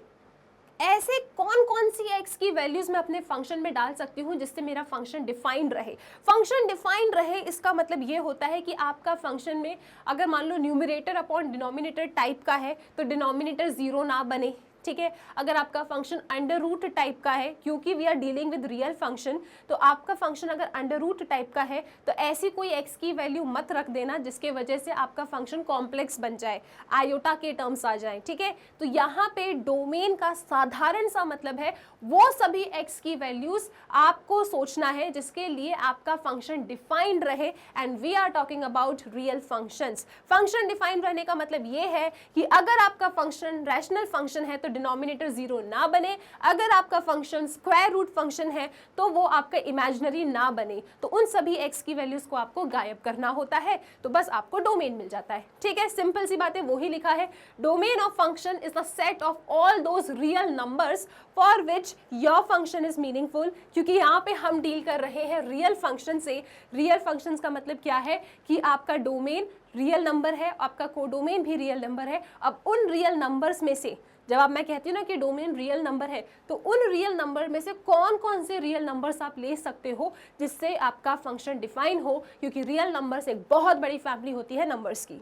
ऐसे कौन कौन सी x की वैल्यूज मैं अपने फंक्शन में डाल सकती हूँ जिससे मेरा फंक्शन डिफाइंड रहे। फंक्शन डिफाइंड रहे इसका मतलब ये होता है कि आपका फंक्शन में अगर मान लो न्यूमरेटर अपॉन डिनोमिनेटर टाइप का है तो डिनोमिनेटर 0 ना बने। ठीक है, अगर आपका फंक्शन अंडर रूट टाइप का है, क्योंकि we are dealing with real function, तो आपका फंक्शन अगर अंडर रूट टाइप का है तो ऐसी कोई x की वैल्यू मत रख देना जिसके वजह से आपका फंक्शन कॉम्प्लेक्स बन जाए, आयोटा के टर्म्स आ जाए। ठीक है, तो यहाँ पे डोमेन का साधारण सा मतलब है वो सभी x की वैल्यूज आपको सोचना है जिसके लिए आपका फंक्शन डिफाइंड रहे, and we are talking about real functions. Function defined रहने का मतलब ये है कि अगर आपका फंक्शन रैशनल फंक्शन है तो डिनोमिनेटर 0 ना बने, अगर आपका फंक्शन स्क्वायर रूट फंक्शन है तो वो आपका इमेजिनरी ना बने, तो उन सभी x की वैल्यूज को आपको गायब करना होता है, तो बस आपको डोमेन मिल जाता है। ठीक है, सिंपल सी बात है, वो ही लिखा है, domain of function is the set of all those real numbers for which your function is meaningful. क्योंकि यहाँ पे हम डील कर रहे हैं रियल फंक्शन से। रियल फंक्शन का मतलब क्या है कि आपका डोमेन रियल नंबर है, आपका कोडोमेन भी रियल नंबर है। अब उन रियल नंबर्स में से जब आप मैं कहती हूँ ना कि डोमेन रियल नंबर है, तो उन रियल नंबर में से कौन कौन से रियल नंबर्स आप ले सकते हो जिससे आपका फंक्शन डिफाइन हो, क्योंकि रियल नंबर्स एक बहुत बड़ी फैमिली होती है नंबर्स की।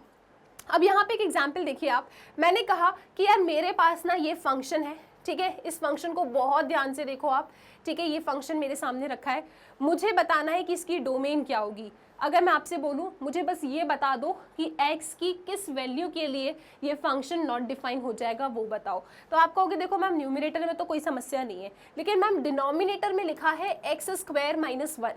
अब यहाँ पे एक एग्जाम्पल देखिए आप, मैंने कहा कि यार मेरे पास ना ये फंक्शन है। ठीक है, इस फंक्शन को बहुत ध्यान से देखो आप। ठीक है, ये फंक्शन मेरे सामने रखा है, मुझे बताना है कि इसकी डोमेन क्या होगी। अगर मैं आपसे बोलूं मुझे बस ये बता दो कि x की किस वैल्यू के लिए ये फंक्शन नॉट डिफाइन हो जाएगा वो बताओ, तो आप कहोगे देखो मैम न्यूमरेटर में तो कोई समस्या नहीं है, लेकिन मैम डिनोमिनेटर में लिखा है x स्क्वायर माइनस 1।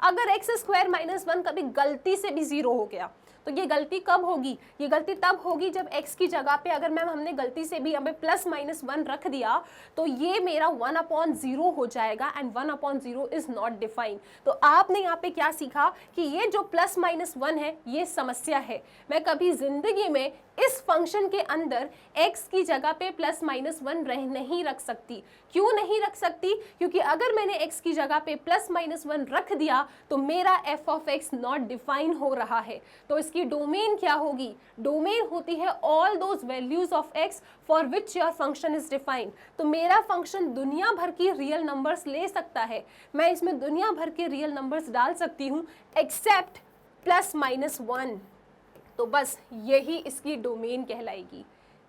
अगर x स्क्वायर माइनस 1 कभी गलती से भी 0 हो गया तो ये गलती कब होगी? ये गलती तब होगी जब x की जगह पे अगर मैम हमने गलती से भी हमें प्लस माइनस 1 रख दिया तो ये मेरा 1/0 हो जाएगा, एंड 1/0 इज नॉट डिफाइंड। तो आपने यहाँ पे क्या सीखा कि ये जो प्लस माइनस 1 है ये समस्या है। मैं कभी जिंदगी में इस फंक्शन के अंदर x की जगह पे प्लस माइनस 1 नहीं रख सकती। क्यों नहीं रख सकती? क्योंकि अगर मैंने x की जगह पे प्लस माइनस 1 रख दिया तो मेरा f of x not define हो रहा है। तो इसकी डोमेन क्या होगी? डोमेन होती है all those values of x for which your function is defined. तो मेरा फंक्शन दुनिया भर की रियल नंबर्स ले सकता है, मैं इसमें दुनिया भर के रियल नंबर्स डाल सकती हूँ एक्सेप्ट प्लस माइनस 1। तो बस यही इसकी डोमेन कहलाएगी।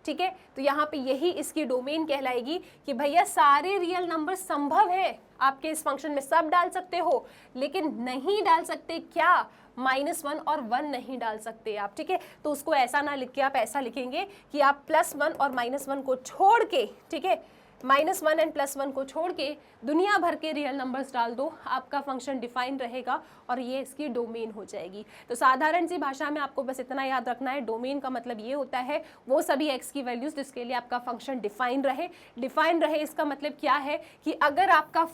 ठीक है, तो यहाँ पे यही इसकी डोमेन कहलाएगी कि भैया सारे रियल नंबर संभव है आपके इस फंक्शन में, सब डाल सकते हो, लेकिन नहीं डाल सकते क्या? -1 और 1 नहीं डाल सकते आप। ठीक है, तो उसको ऐसा ना लिख के आप ऐसा लिखेंगे कि आप +1 और -1 को छोड़ के, ठीक है, -1 एंड +1 को छोड़ के दुनिया भर के रियल नंबर्स डाल दो, आपका फंक्शन डिफाइन रहेगा और ये इसकी डोमेन हो जाएगी। तो साधारण सी भाषा में आपको बस इतना याद रखना है, डोमेन का मतलब ये होता है वो सभी x की वैल्यूज जिसके लिए आपका फंक्शन डिफाइन रहे। इसका मतलब क्या है कि अगर आपका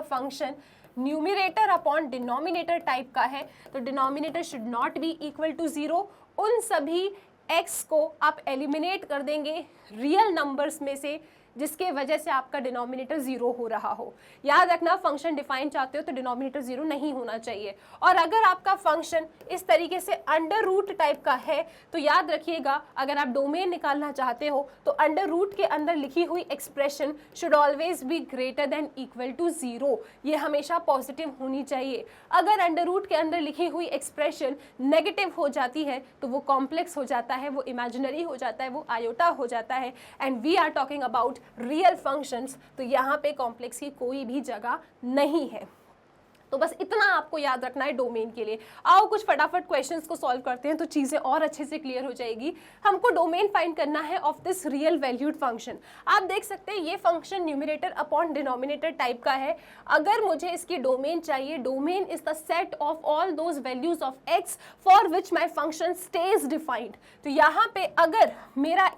function numerator upon denominator type का है तो denominator should not be equal to 0। उन सभी x को आप एलिमिनेट कर देंगे रियल नंबर्स में से जिसके वजह से आपका डिनोमिनेटर 0 हो रहा हो। याद रखना, फंक्शन डिफाइन चाहते हो तो डिनोमिनेटर 0 नहीं होना चाहिए। और अगर आपका फंक्शन इस तरीके से अंडर रूट टाइप का है तो याद रखिएगा, अगर आप डोमेन निकालना चाहते हो तो अंडर रूट के अंदर लिखी हुई expression should always be greater than equal to 0। ये हमेशा पॉजिटिव होनी चाहिए। अगर अंडर रूट के अंदर लिखी हुई एक्सप्रेशन नेगेटिव हो जाती है तो वो कॉम्प्लेक्स हो जाता है, वो इमेजिनरी हो जाता है, वो आयोटा हो जाता है। And we are talking about real functions, तो यहाँ पे कॉम्प्लेक्स की कोई भी जगह नहीं है। तो बस इतना आपको याद रखना है डोमेन के लिए। आओ कुछ फटाफट क्वेश्चंस को सॉल्व करते हैं तो चीज़ें और अच्छे से क्लियर हो जाएगी। हमको डोमेन फाइंड करना है of this real valued function. आप देख सकते हैं ये function numerator upon denominator type का है। अगर मुझे इसकी डोमेन चाहिए, domain is the set of all those values of x for which my function stage defined. तो यहाँ पे अगर मेरा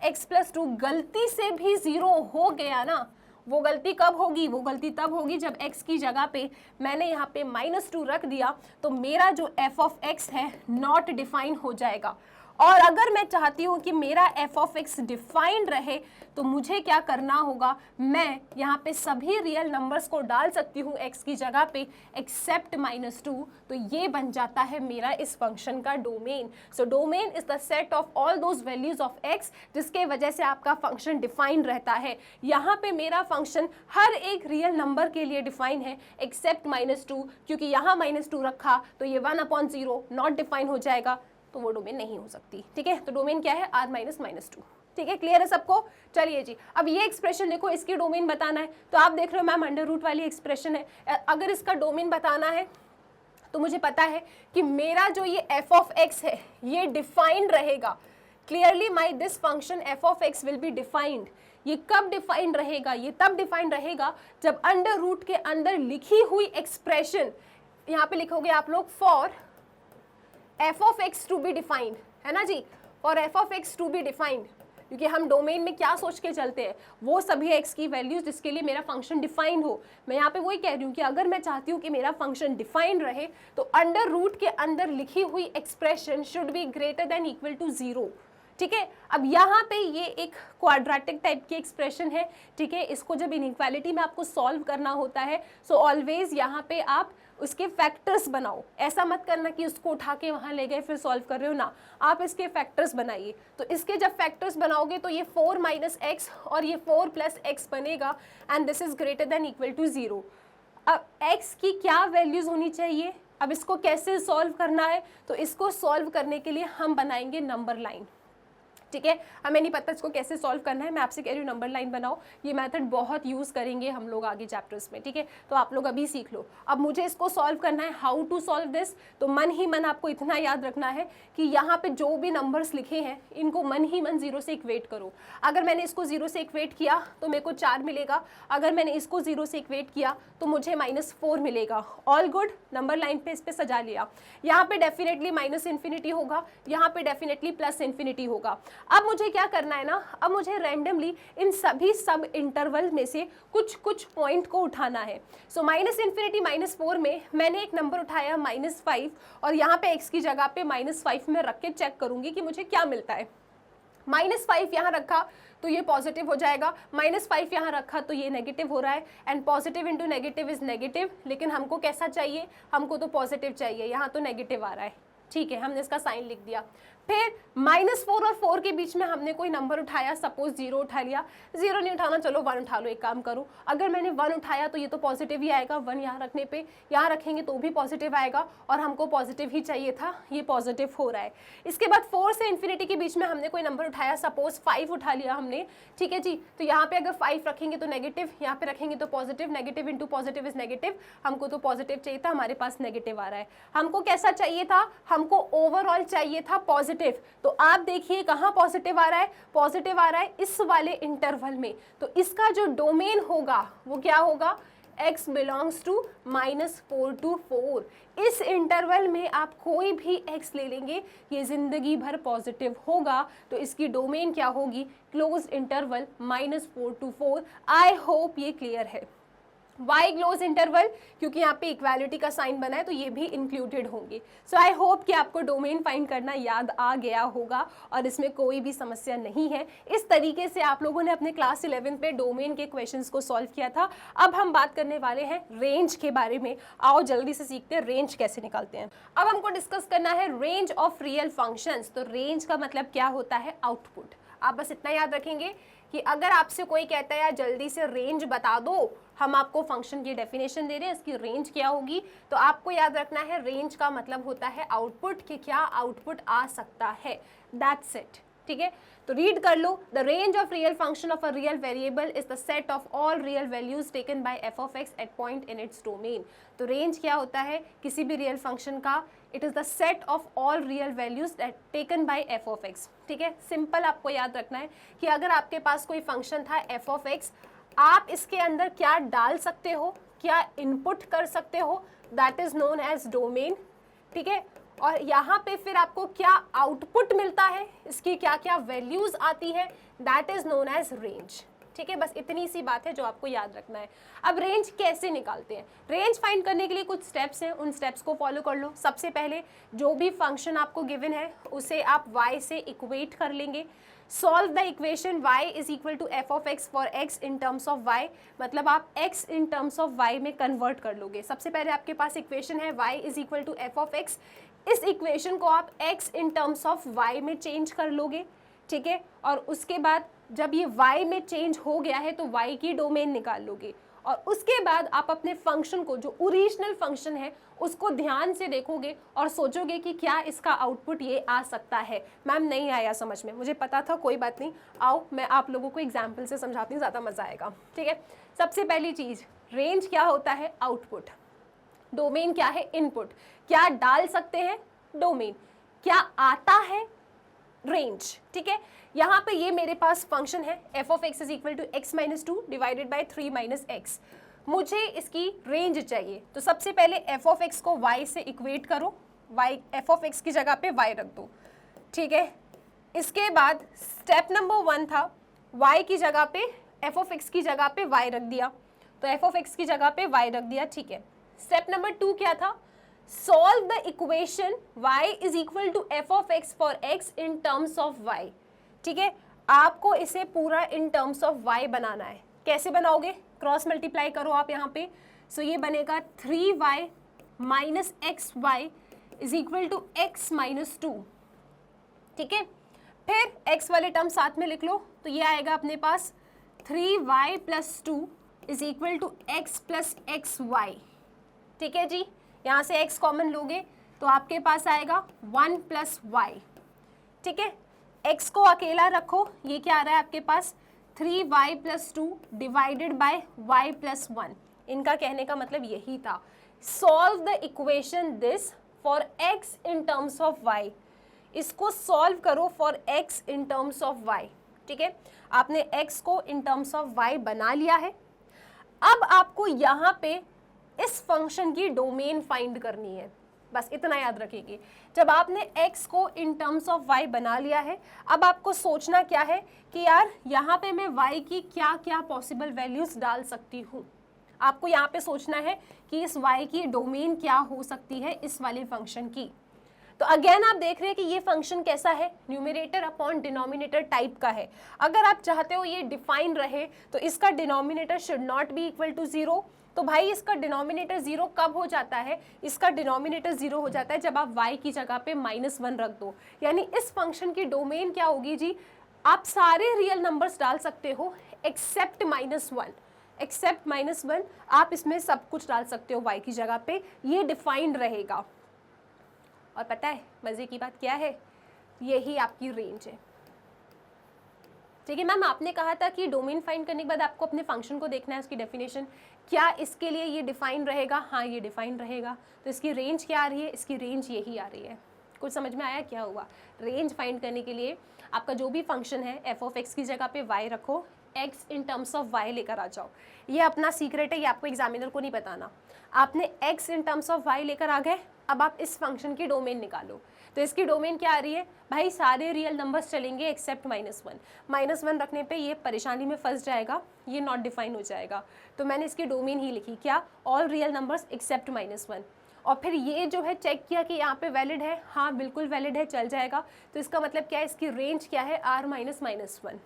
x प्लस टू गलती से भी 0 हो गया ना, वो गलती कब होगी? वो गलती तब होगी जब x की जगह पे मैंने यहाँ पे -2 रख दिया तो मेरा जो f ऑफ x है नॉट डिफाइन हो जाएगा। और अगर मैं चाहती हूँ कि मेरा f ऑफ x डिफाइंड रहे तो मुझे क्या करना होगा? मैं यहाँ पे सभी रियल नंबर्स को डाल सकती हूँ x की जगह पे एक्सेप्ट -2, तो ये बन जाता है मेरा इस फंक्शन का domain. So domain is the set of all those values of x जिसके वजह से आपका फंक्शन डिफाइंड रहता है। यहाँ पे मेरा फंक्शन हर एक रियल नंबर के लिए डिफाइन है एक्सेप्ट -2, क्योंकि यहाँ -2 रखा तो ये 1/0 नॉट डिफाइन हो जाएगा, तो वो डोमेन नहीं हो सकती। ठीक है, तो डोमेन क्या है? r -2। ठीक है, क्लियर है सबको? चलिए जी, अब ये एक्सप्रेशन देखो, इसकी डोमेन बताना है तो आप देख रहे हो मैम अंडर रूट वाली एक्सप्रेशन है। अगर इसका डोमेन बताना है तो मुझे पता है कि मेरा जो ये f ऑफ x है ये डिफाइंड रहेगा। Clearly my this function f of x will be defined. ये कब डिफाइंड रहेगा? ये तब डिफाइंड रहेगा जब अंडर रूट के अंदर लिखी हुई एक्सप्रेशन, यहाँ पे लिखोगे आप लोग for f of x to be defined, है ना जी, for f of x to be defined, क्योंकि हम डोमेन में क्या सोच के चलते हैं? वो सभी x की वैल्यूज जिसके लिए मेरा फंक्शन डिफाइंड हो। मैं यहाँ पे वही कह रही हूँ कि अगर मैं चाहती हूँ कि मेरा फंक्शन डिफाइंड रहे तो अंडर रूट के अंदर लिखी हुई expression should be greater than equal to 0। ठीक है, अब यहाँ पे ये एक क्वाड्रेटिक टाइप की एक्सप्रेशन है। ठीक है, इसको जब इनइक्वालिटी में आपको सॉल्व करना होता है सो ऑलवेज यहाँ पे आप उसके फैक्टर्स बनाओ। ऐसा मत करना कि उसको उठा के वहाँ ले गए फिर सॉल्व कर रहे हो ना, आप इसके फैक्टर्स बनाइए। तो इसके जब फैक्टर्स बनाओगे तो ये 4 - x और ये 4 + x बनेगा and this is greater than equal to 0। अब x की क्या वैल्यूज होनी चाहिए? अब इसको कैसे सॉल्व करना है? तो इसको सॉल्व करने के लिए हम बनाएंगे नंबर लाइन। ठीक है, हमें नहीं पता इसको कैसे सॉल्व करना है, मैं आपसे कह रही हूँ नंबर लाइन बनाओ। ये मेथड बहुत यूज़ करेंगे हम लोग आगे चैप्टर्स में। ठीक है, तो आप लोग अभी सीख लो। अब मुझे इसको सॉल्व करना है, हाउ टू सॉल्व दिस। तो मन ही मन आपको इतना याद रखना है कि यहाँ पे जो भी नंबर्स लिखे हैं इनको मन ही मन 0 से इक्वेट करो। अगर मैंने इसको 0 से इक्वेट किया तो मेरे को 4 मिलेगा, अगर मैंने इसको 0 से इक्वेट किया तो मुझे -4 मिलेगा। ऑल गुड, नंबर लाइन पे इस पे सजा लिया। यहाँ पे डेफिनेटली -∞ होगा, यहाँ पे डेफिनेटली +∞ होगा। अब मुझे क्या करना है ना, अब मुझे रैंडमली इन सभी सब इंटरवल में से कुछ पॉइंट को उठाना है। सो -∞ -4 में मैंने एक नंबर उठाया -5 और यहाँ पे x की जगह पे -5 में रख के चेक करूंगी कि मुझे क्या मिलता है। -5 यहाँ रखा तो ये पॉजिटिव हो जाएगा, -5 यहाँ रखा तो ये नेगेटिव हो रहा है। And positive into negative is negative, लेकिन हमको कैसा चाहिए? हमको तो पॉजिटिव चाहिए, यहाँ तो नेगेटिव आ रहा है। ठीक है, हमने इसका साइन लिख दिया। फिर -4 और 4 के बीच में हमने कोई नंबर उठाया, सपोज 0 उठा लिया। 0 नहीं उठाना, चलो 1 उठा लो। एक काम करो, अगर मैंने 1 उठाया तो ये तो पॉजिटिव ही आएगा, 1 यहाँ रखने पे, यहाँ रखेंगे तो भी पॉजिटिव आएगा और हमको पॉजिटिव ही चाहिए था, ये पॉजिटिव हो रहा है। इसके बाद 4 से इन्फिनिटी के बीच में हमने कोई नंबर उठाया, सपोज 5 उठा लिया हमने। ठीक है जी, तो यहाँ पे अगर 5 रखेंगे तो नेगेटिव, यहाँ पे रखेंगे तो positive, negative into positive is negative. हमको तो पॉजिटिव चाहिए था, हमारे पास नेगेटिव आ रहा है। हमको कैसा चाहिए था? हमको ओवरऑल चाहिए था पॉजिटिव। तो आप देखिए कहाँ पॉजिटिव आ रहा है? पॉजिटिव आ रहा है इस वाले इंटरवल में। तो इसका जो डोमेन होगा वो क्या होगा? x belongs to -4 to 4। इस इंटरवल में आप कोई भी x ले लेंगे ये जिंदगी भर पॉजिटिव होगा, तो इसकी डोमेन क्या होगी? Closed interval -4 to 4। I hope ये क्लियर है। वाई क्लोज इंटरवल, क्योंकि यहाँ पे इक्वालिटी का साइन बना है तो ये भी इंक्लूडेड होंगे। सो आई होप कि आपको डोमेन फाइंड करना याद आ गया होगा और इसमें कोई भी समस्या नहीं है। इस तरीके से आप लोगों ने अपने क्लास 11 पे डोमेन के क्वेश्चंस को सॉल्व किया था। अब हम बात करने वाले हैं रेंज के बारे में। आओ जल्दी से सीखते हैं रेंज कैसे निकालते हैं। अब हमको डिस्कस करना है रेंज ऑफ रियल फंक्शंस। तो रेंज का मतलब क्या होता है? आउटपुट। आप बस इतना याद रखेंगे कि अगर आपसे कोई कहता है यार जल्दी से रेंज बता दो, हम आपको फंक्शन की डेफिनेशन दे रहे हैं, इसकी रेंज क्या होगी, तो आपको याद रखना है रेंज का मतलब होता है आउटपुट, कि क्या आउटपुट आ सकता है, दैट्स इट। ठीक है, तो रीड कर लो। The range of real function of a real variable is the set of all real values taken by F of X at point in its domain. तो रेंज क्या होता है किसी भी रियल फंक्शन का? It is the set of all real values taken by F of X. ठीक है, simple आपको याद रखना है कि अगर आपके पास कोई फंक्शन था एफ ऑफ एक्स, आप इसके अंदर क्या डाल सकते हो, क्या इनपुट कर सकते हो, that is known as domain. ठीक है, और यहाँ पे फिर आपको क्या आउटपुट मिलता है, इसकी क्या क्या वैल्यूज आती है, that is known as range. ठीक है, बस इतनी सी बात है जो आपको याद रखना है। अब रेंज कैसे निकालते हैं? रेंज फाइंड करने के लिए कुछ स्टेप्स हैं, उन स्टेप्स को फॉलो कर लो। सबसे पहले जो भी फंक्शन आपको गिवन है उसे आप y से इक्वेट कर लेंगे। Solve the equation y is equal to F of x for x in terms of y, मतलब आप x in terms of y में कन्वर्ट कर लोगे। सबसे पहले आपके पास इक्वेशन है y is equal to F of x, इस इक्वेशन को आप x in terms of y में चेंज कर लोगे। ठीक है, और उसके बाद जब ये y में चेंज हो गया है तो y की डोमेन निकाल लोगे, और उसके बाद आप अपने फंक्शन को, जो ओरिजिनल फंक्शन है, उसको ध्यान से देखोगे और सोचोगे कि क्या इसका आउटपुट ये आ सकता है। मैम नहीं आया समझ में, मुझे पता था, कोई बात नहीं, आओ मैं आप लोगों को एग्जाम्पल से समझाती हूँ, ज़्यादा मज़ा आएगा। ठीक है, सबसे पहली चीज़, रेंज क्या होता है? आउटपुट। डोमेन क्या है? इनपुट। क्या डाल सकते हैं? डोमेन। क्या आता है? रेंज। ठीक है, यहाँ पे ये मेरे पास फंक्शन है F of x is equal to x minus two divided by 3 minus x. मुझे इसकी रेंज चाहिए, तो सबसे पहले एफ ऑफ एक्स को y से इक्वेट करो, y एफ ऑफ एक्स की जगह पे y रख दो। ठीक है, इसके बाद स्टेप नंबर 1 था y की जगह पे एफ ऑफ एक्स की जगह पे y रख दिया, तो एफ ऑफ एक्स की जगह पे y रख दिया। ठीक है, स्टेप नंबर 2 क्या था? Solve the equation y is equal to F of x for x in terms of y। ठीक है, आपको इसे पूरा इन टर्म्स ऑफ y बनाना है। कैसे बनाओगे? क्रॉस मल्टीप्लाई करो आप यहाँ पे, सो ये बनेगा 3y minus x y is equal to x minus 2। ठीक है, फिर x वाले टर्म साथ में लिख लो, तो ये आएगा अपने पास 3y plus 2 is equal to x plus x y. ठीक है जी, यहाँ से x कॉमन लोगे तो आपके पास आएगा 1 प्लस वाई। ठीक है, x को अकेला रखो, ये क्या आ रहा है आपके पास? 3y plus 2 divided by y plus 1। इनका कहने का मतलब यही था, solve the equation this for x in terms of y। इसको सॉल्व करो for x in terms of y। ठीक है, आपने x को इन टर्म्स ऑफ y बना लिया है। अब आपको यहाँ पे इस फंक्शन की डोमेन फाइंड करनी है, बस इतना याद रखिए। जब आपने x को इन टर्म्स ऑफ y बना लिया है, अब आपको सोचना क्या है कि यार यहाँ पे मैं y की क्या क्या पॉसिबल वैल्यूज डाल सकती हूँ। आपको यहाँ पे सोचना है कि इस y की डोमेन क्या हो सकती है इस वाले फंक्शन की। तो अगेन आप देख रहे हैं कि ये फंक्शन कैसा है? न्यूमरेटर अपॉन डिनोमिनेटर टाइप का है। अगर आप चाहते हो ये डिफाइन रहे तो इसका denominator should not be equal to 0। तो भाई इसका डिनोमिनेटर 0 कब हो जाता है? इसका डिनोमिनेटर 0 हो जाता है जब आप y की जगह पे -1 रख दो। यानी इस फंक्शन की डोमेन क्या होगी जी? आप सारे रियल नंबर्स डाल सकते हो एक्सेप्ट -1। एक्सेप्ट -1 आप इसमें सब कुछ डाल सकते हो y की जगह पे, ये डिफाइंड रहेगा। और पता है मजे की बात क्या है? यही आपकी रेंज है। ठीक है मैम, आपने कहा था कि डोमेन फाइंड करने के बाद आपको अपने फंक्शन को देखना है, उसकी डेफिनेशन। क्या इसके लिए ये डिफाइन रहेगा? हाँ, ये डिफाइन रहेगा। तो इसकी रेंज क्या आ रही है? इसकी रेंज यही आ रही है। कुछ समझ में आया क्या हुआ? रेंज फाइंड करने के लिए आपका जो भी फंक्शन है एफ ऑफ एक्स की जगह पे y रखो, x in terms of y लेकर आ जाओ। ये अपना सीक्रेट है, ये आपको एग्जामिनर को नहीं बताना। आपने x in terms of y लेकर आ गए, अब आप इस फंक्शन की डोमेन निकालो। तो इसकी डोमेन क्या आ रही है भाई, सारे रियल नंबर्स चलेंगे एक्सेप्ट -1। -1 रखने पे ये परेशानी में फंस जाएगा, ये नॉट डिफाइन हो जाएगा। तो मैंने इसकी डोमेन ही लिखी, क्या, ऑल रियल नंबर्स एक्सेप्ट -1। और फिर ये जो है चेक किया कि यहाँ पे वैलिड है, हाँ बिल्कुल वैलिड है, चल जाएगा। तो इसका मतलब क्या है, इसकी रेंज क्या है, R-1।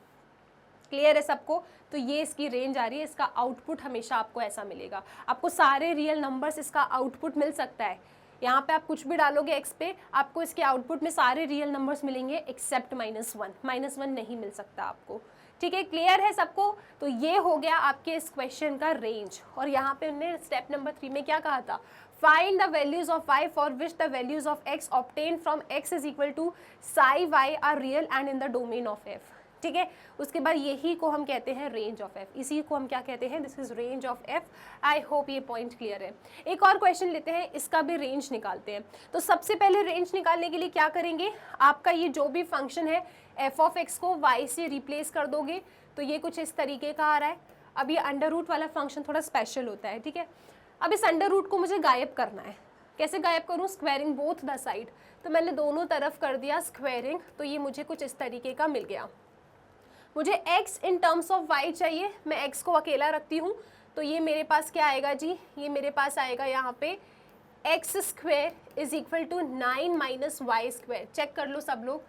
क्लियर है सबको? तो ये इसकी रेंज आ रही है, इसका आउटपुट हमेशा आपको ऐसा मिलेगा। आपको सारे रियल नंबर्स इसका आउटपुट मिल सकता है। यहाँ पे आप कुछ भी डालोगे x पे, आपको इसके आउटपुट में सारे रियल नंबर्स मिलेंगे एक्सेप्ट -1। -1 नहीं मिल सकता आपको। ठीक है, क्लियर है सबको? तो ये हो गया आपके इस क्वेश्चन का रेंज। और यहाँ पे हमने स्टेप नंबर 3 में क्या कहा था, find the values of y for which the values of x obtain from x is equal to psi y are real and in the domain of f। ठीक है, उसके बाद यही को हम कहते हैं रेंज ऑफ f, इसी को हम क्या कहते हैं, this is range of f। I hope ये पॉइंट क्लियर है। एक और क्वेश्चन लेते हैं, इसका भी रेंज निकालते हैं। तो सबसे पहले रेंज निकालने के लिए क्या करेंगे, आपका ये जो भी फंक्शन है f ऑफ x को y से रिप्लेस कर दोगे, तो ये कुछ इस तरीके का आ रहा है। अब ये अंडर रूट वाला फंक्शन थोड़ा स्पेशल होता है। ठीक है, अब इस अंडर रूट को मुझे गायब करना है। कैसे गायब करूँ, स्क्वायरिंग बोथ द साइड। तो मैंने दोनों तरफ कर दिया स्क्वायरिंग, तो ये मुझे कुछ इस तरीके का मिल गया। मुझे x in terms of y चाहिए, मैं x को अकेला रखती हूँ, तो ये मेरे पास क्या आएगा जी, ये मेरे पास आएगा यहाँ पे x square is equal to 9 - y square. Check कर लो सब लोग,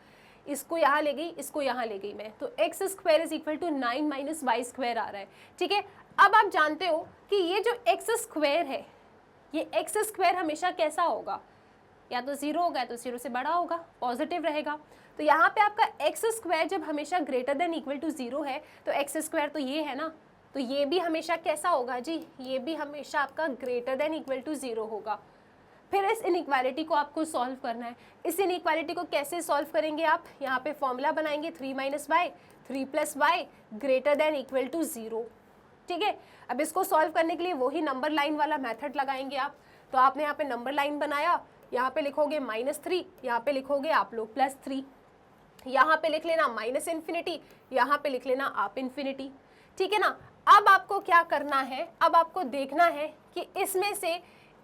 इसको यहाँ ले गई, इसको यहाँ ले गई मैं, तो x square is equal to 9 - y square आ रहा है। ठीक है, अब आप जानते हो कि ये जो x स्क्वायर है, ये x स्क्वायर हमेशा कैसा होगा, या तो 0 होगा या तो 0 से बड़ा होगा, पॉजिटिव रहेगा। तो यहाँ पे आपका x स्क्वायर जब हमेशा ग्रेटर देन इक्वल टू 0 है, तो x स्क्वायर तो ये है ना, तो ये भी हमेशा कैसा होगा जी, ये भी हमेशा आपका ग्रेटर देन इक्वल टू 0 होगा। फिर इस इनइक्वालिटी को आपको सॉल्व करना है। इस इनइक्वालिटी को कैसे सॉल्व करेंगे आप, यहाँ पे फॉर्मूला बनाएंगे 3 - y 3 + y greater than equal to 0। ठीक है, अब इसको सॉल्व करने के लिए वही नंबर लाइन वाला मेथड लगाएंगे आप। तो आपने यहाँ पे नंबर लाइन बनाया, यहाँ पे लिखोगे -3, यहाँ पे लिखोगे आप लोग +3, यहाँ पे लिख लेना -∞, यहाँ पे लिख लेना आप इन्फिनिटी। ठीक है ना, अब आपको क्या करना है, अब आपको देखना है कि इसमें से,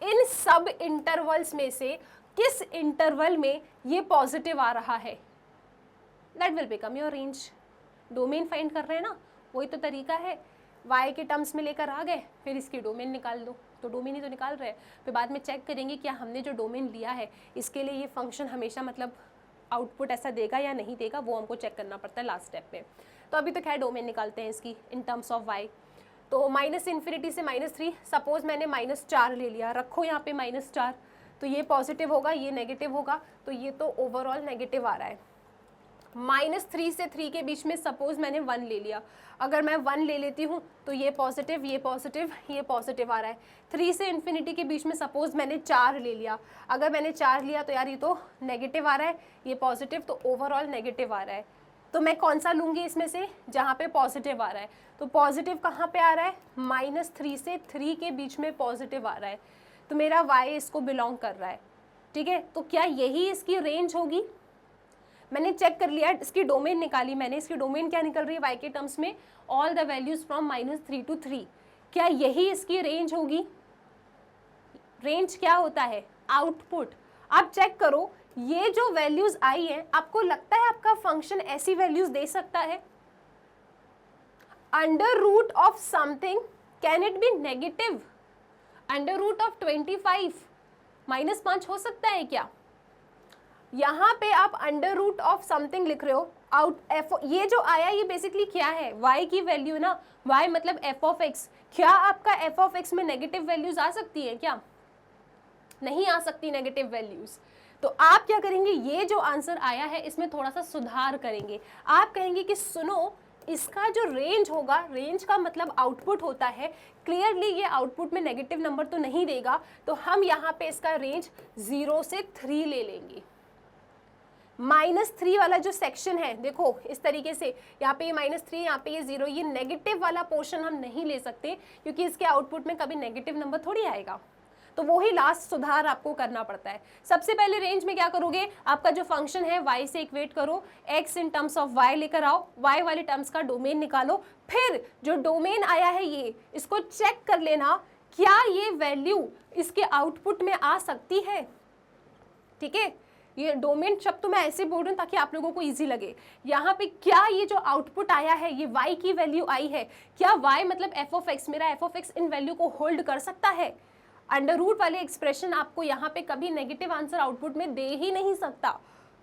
इन सब इंटरवल्स में से किस इंटरवल में ये पॉजिटिव आ रहा है, that will become your range. Domain find कर रहे हैं ना, वही तो तरीका है। y के टर्म्स में लेकर आ गए, फिर इसकी डोमेन निकाल दो, तो डोमेन ही तो निकाल रहे हैं। फिर बाद में चेक करेंगे क्या हमने जो डोमेन लिया है इसके लिए ये फंक्शन हमेशा मतलब आउटपुट ऐसा देगा या नहीं देगा, वो हमको चेक करना पड़ता है लास्ट स्टेप में। तो अभी तो खैर डोमेन निकालते हैं इसकी इन टर्म्स ऑफ y। तो -∞ से -3, सपोज मैंने -4 ले लिया, रखो यहाँ पे -4, तो ये पॉजिटिव होगा, ये नेगेटिव होगा, तो ये तो ओवरऑल नेगेटिव आ रहा है। -3 से 3 के बीच में सपोज मैंने 1 ले लिया, अगर मैं 1 ले लेती हूँ तो ये पॉजिटिव, ये पॉजिटिव, ये पॉजिटिव आ रहा है। 3 से इन्फिनिटी के बीच में सपोज मैंने 4 ले लिया, अगर मैंने 4 लिया तो यार ये तो नेगेटिव आ रहा है, ये पॉजिटिव, तो ओवरऑल नेगेटिव आ रहा है। तो मैं कौन सा लूँगी इसमें से, जहाँ पे पॉजिटिव आ रहा है। तो पॉजिटिव कहाँ पे आ रहा है, -3 से 3 के बीच में पॉजिटिव आ रहा है, तो मेरा y इसको बिलोंग कर रहा है। ठीक है, तो क्या यही इसकी रेंज होगी। मैंने चेक कर लिया, इसकी डोमेन निकाली मैंने, इसकी डोमेन क्या निकल रही है y के टर्म्स में, all the values from -3 to 3। क्या यही इसकी रेंज होगी। रेंज क्या होता है, आउटपुट। आप चेक करो, ये जो वैल्यूज आई है, आपको लगता है आपका फंक्शन ऐसी वैल्यूज दे सकता है। Under root of something, can it be negative. Under root of 25 -5 हो सकता है क्या। यहाँ पे आप अंडर रूट ऑफ समथिंग लिख रहे हो, आउट एफ, ये जो आया ये बेसिकली क्या है, y की वैल्यू ना, y मतलब f ऑफ x। क्या आपका f ऑफ x में नेगेटिव वैल्यूज आ सकती है क्या, नहीं आ सकती नेगेटिव वैल्यूज। तो आप क्या करेंगे, ये जो आंसर आया है इसमें थोड़ा सा सुधार करेंगे। आप कहेंगे कि सुनो, इसका जो रेंज होगा, रेंज का मतलब आउटपुट होता है, क्लियरली ये आउटपुट में नेगेटिव नंबर तो नहीं देगा, तो हम यहाँ पे इसका रेंज 0 से 3 ले लेंगे। -3 वाला जो सेक्शन है, देखो इस तरीके से, यहाँ पे ये -3, यहाँ पे ये 0, ये नेगेटिव वाला पोर्शन हम नहीं ले सकते, क्योंकि इसके आउटपुट में कभी नेगेटिव नंबर थोड़ी आएगा। तो वो ही लास्ट सुधार आपको करना पड़ता है। सबसे पहले रेंज में क्या करोगे, आपका जो फंक्शन है y से इक्वेट करो, x in terms of y लेकर आओ, y वाले टर्म्स का डोमेन निकालो, फिर जो डोमेन आया है ये, इसको चेक कर लेना क्या ये वैल्यू इसके आउटपुट में आ सकती है। ठीक है, ये डोमेन शब्द तो मैं ऐसे बोल रही हूँ ताकि आप लोगों को ईजी लगे। यहाँ पे क्या ये जो आउटपुट आया है ये y की वैल्यू आई है, क्या y मतलब एफ ऑफ एक्स, मेरा F of x in value को होल्ड कर सकता है? अंडर रूट वाले एक्सप्रेशन आपको यहाँ पे कभी नेगेटिव आंसर आउटपुट में दे ही नहीं सकता,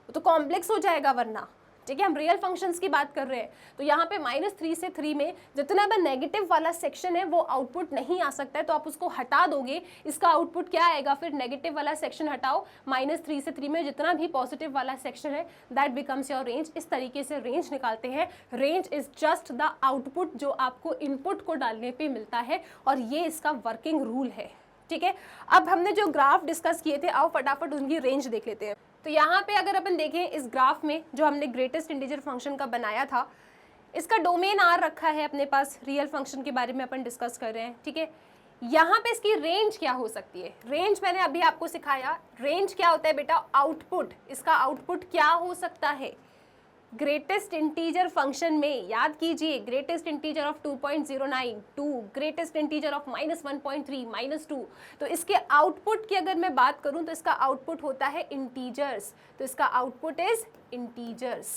तो कॉम्प्लेक्स हो जाएगा वरना। ठीक है, हम रियल फंक्शंस की बात कर रहे हैं, तो यहाँ पे -3 से 3 में जितना भी नेगेटिव वाला सेक्शन है वो आउटपुट नहीं आ सकता है, तो आप उसको हटा दोगे, इसका आउटपुट क्या आएगा? फिर नेगेटिव वाला सेक्शन हटाओ, -3 से 3 में जितना भी पॉजिटिव वाला सेक्शन है दैट बिकम्स योर रेंज। इस तरीके से रेंज निकालते हैं। Range is just the output जो आपको इनपुट को डालने पर मिलता है, और ये इसका वर्किंग रूल है। ठीक है, अब हमने जो ग्राफ डिस्कस किए थे, आओ फटाफट उनकी रेंज देख लेते हैं। तो यहाँ पे अगर अपन देखें इस ग्राफ में जो हमने ग्रेटेस्ट इंटीजर फंक्शन का बनाया था, इसका डोमेन आर रखा है अपने पास, रियल फंक्शन के बारे में अपन डिस्कस कर रहे हैं। ठीक है, यहाँ पे इसकी रेंज क्या हो सकती है? रेंज मैंने अभी आपको सिखाया, रेंज क्या होता है बेटा? आउटपुट। इसका आउटपुट क्या हो सकता है? ग्रेटेस्ट इंटीजर फंक्शन में याद कीजिए, greatest integer of 2.09, 2, greatest integer of -1.3, -2, तो इसके आउटपुट की अगर मैं बात करूं तो इसका आउटपुट होता है इंटीजर्स, तो इसका आउटपुट इज इंटीजर्स।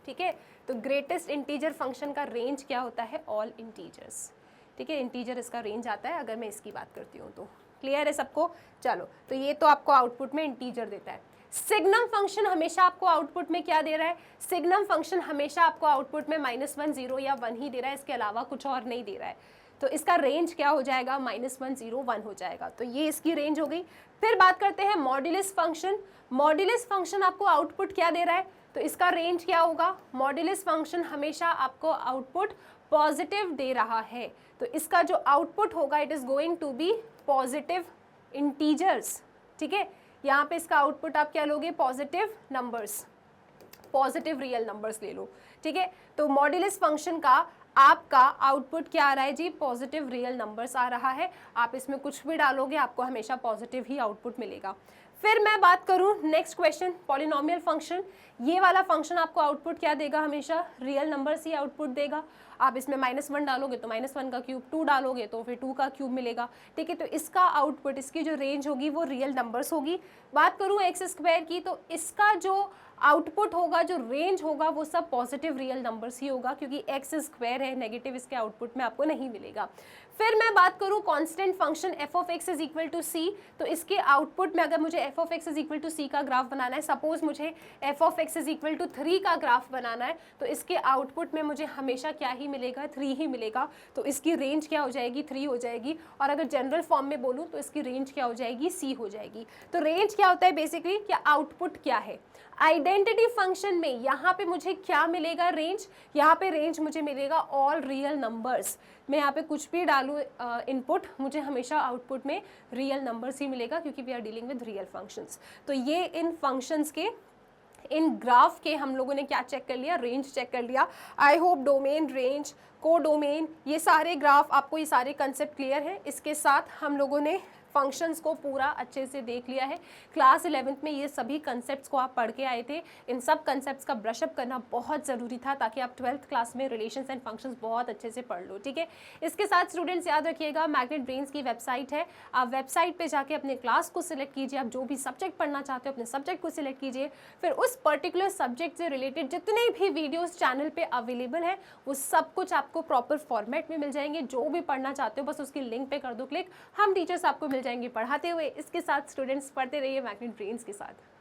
ठीक है, तो ग्रेटेस्ट इंटीजर फंक्शन का रेंज क्या होता है? All integers. ठीक है, इंटीजर इसका रेंज आता है अगर मैं इसकी बात करती हूँ तो। क्लियर है सबको? चलो, तो ये तो आपको आउटपुट में इंटीजर देता है। सिग्नम फंक्शन हमेशा आपको आउटपुट में क्या दे रहा है? सिग्नम फंक्शन हमेशा आपको आउटपुट में -1, 0 या 1 ही दे रहा है, इसके अलावा कुछ और नहीं दे रहा है। तो इसका रेंज क्या हो जाएगा? -1, 0, 1 हो जाएगा। तो ये इसकी रेंज हो गई। फिर बात करते हैं मॉड्यूलस फंक्शन। मॉड्यूलस फंक्शन आपको आउटपुट क्या दे रहा है? तो इसका रेंज क्या होगा? मॉड्यूलस फंक्शन हमेशा आपको आउटपुट पॉजिटिव दे रहा है, तो इसका जो आउटपुट होगा it is going to be positive integers. ठीक है, यहाँ पे इसका आउटपुट आप क्या लोगे? Positive numbers, positive real numbers ले लो। ठीक है, तो मॉड्यूलस फंक्शन का आपका आउटपुट क्या आ रहा है जी? पॉजिटिव रियल नंबर्स आ रहा है। आप इसमें कुछ भी डालोगे आपको हमेशा पॉजिटिव ही आउटपुट मिलेगा। फिर मैं बात करूं नेक्स्ट क्वेश्चन, पॉलिनोमियल फंक्शन। ये वाला फंक्शन आपको आउटपुट क्या देगा? हमेशा रियल नंबर्स ही आउटपुट देगा। आप इसमें -1 डालोगे तो -1 का क्यूब, 2 डालोगे तो फिर 2 का क्यूब मिलेगा। ठीक है, तो इसका आउटपुट, इसकी जो रेंज होगी वो रियल नंबर्स होगी। बात करूं x² की, तो इसका जो आउटपुट होगा, जो रेंज होगा, वो सब पॉजिटिव रियल नंबर्स ही होगा, क्योंकि x² है, नेगेटिव इसके आउटपुट में आपको नहीं मिलेगा। फिर मैं बात करूं constant function f of x is equal to c, तो इसके आउटपुट में अगर मुझे f of x is equal to c का ग्राफ बनाना है, सपोज मुझे f of x is equal to 3 का ग्राफ बनाना है, तो इसके आउटपुट में मुझे हमेशा क्या ही मिलेगा? 3 ही मिलेगा। तो इसकी रेंज क्या हो जाएगी? 3 हो जाएगी। और अगर जनरल फॉर्म में बोलूँ तो इसकी रेंज क्या हो जाएगी? c हो जाएगी। तो रेंज क्या होता है बेसिकली? क्या आउटपुट क्या है? आइडेंटिटी फंक्शन में यहाँ पे मुझे क्या मिलेगा? रेंज। यहाँ पे रेंज मुझे मिलेगा ऑल रियल नंबर्स। मैं यहाँ पे कुछ भी डालूँ इनपुट, मुझे हमेशा आउटपुट में रियल नंबर्स ही मिलेगा, क्योंकि we are dealing with real functions. तो ये इन फंक्शंस के, इन ग्राफ के हम लोगों ने क्या चेक कर लिया? रेंज चेक कर लिया। आई होप डोमेन, रेंज, को डोमेन, ये सारे ग्राफ आपको, ये सारे कंसेप्ट क्लियर हैं। इसके साथ हम लोगों ने फंक्शंस को पूरा अच्छे से देख लिया है। क्लास 11th में ये सभी कंसेप्ट्स को आप पढ़ के आए थे। इन सब कंसेप्ट्स का ब्रशअप करना बहुत ज़रूरी था, ताकि आप 12th क्लास में रिलेशंस एंड फंक्शंस बहुत अच्छे से पढ़ लो। ठीक है, इसके साथ स्टूडेंट्स याद रखिएगा, मैग्नेट ब्रेन्स की वेबसाइट है, आप वेबसाइट पे जाके अपने क्लास को सिलेक्ट कीजिए। आप जो भी सब्जेक्ट पढ़ना चाहते हो अपने सब्जेक्ट को सिलेक्ट कीजिए, फिर उस पर्टिकुलर सब्जेक्ट से रिलेटेड जितने भी वीडियोज़ चैनल पर अवेलेबल हैं वो सब कुछ आपको प्रॉपर फॉर्मेट में मिल जाएंगे। जो भी पढ़ना चाहते हो बस उसकी लिंक पे कर दो क्लिक, हम टीचर्स आपको मिल जाएंगे पढ़ाते हुए। इसके साथ स्टूडेंट्स पढ़ते रहिए मैग्नेट ब्रेन्स के साथ।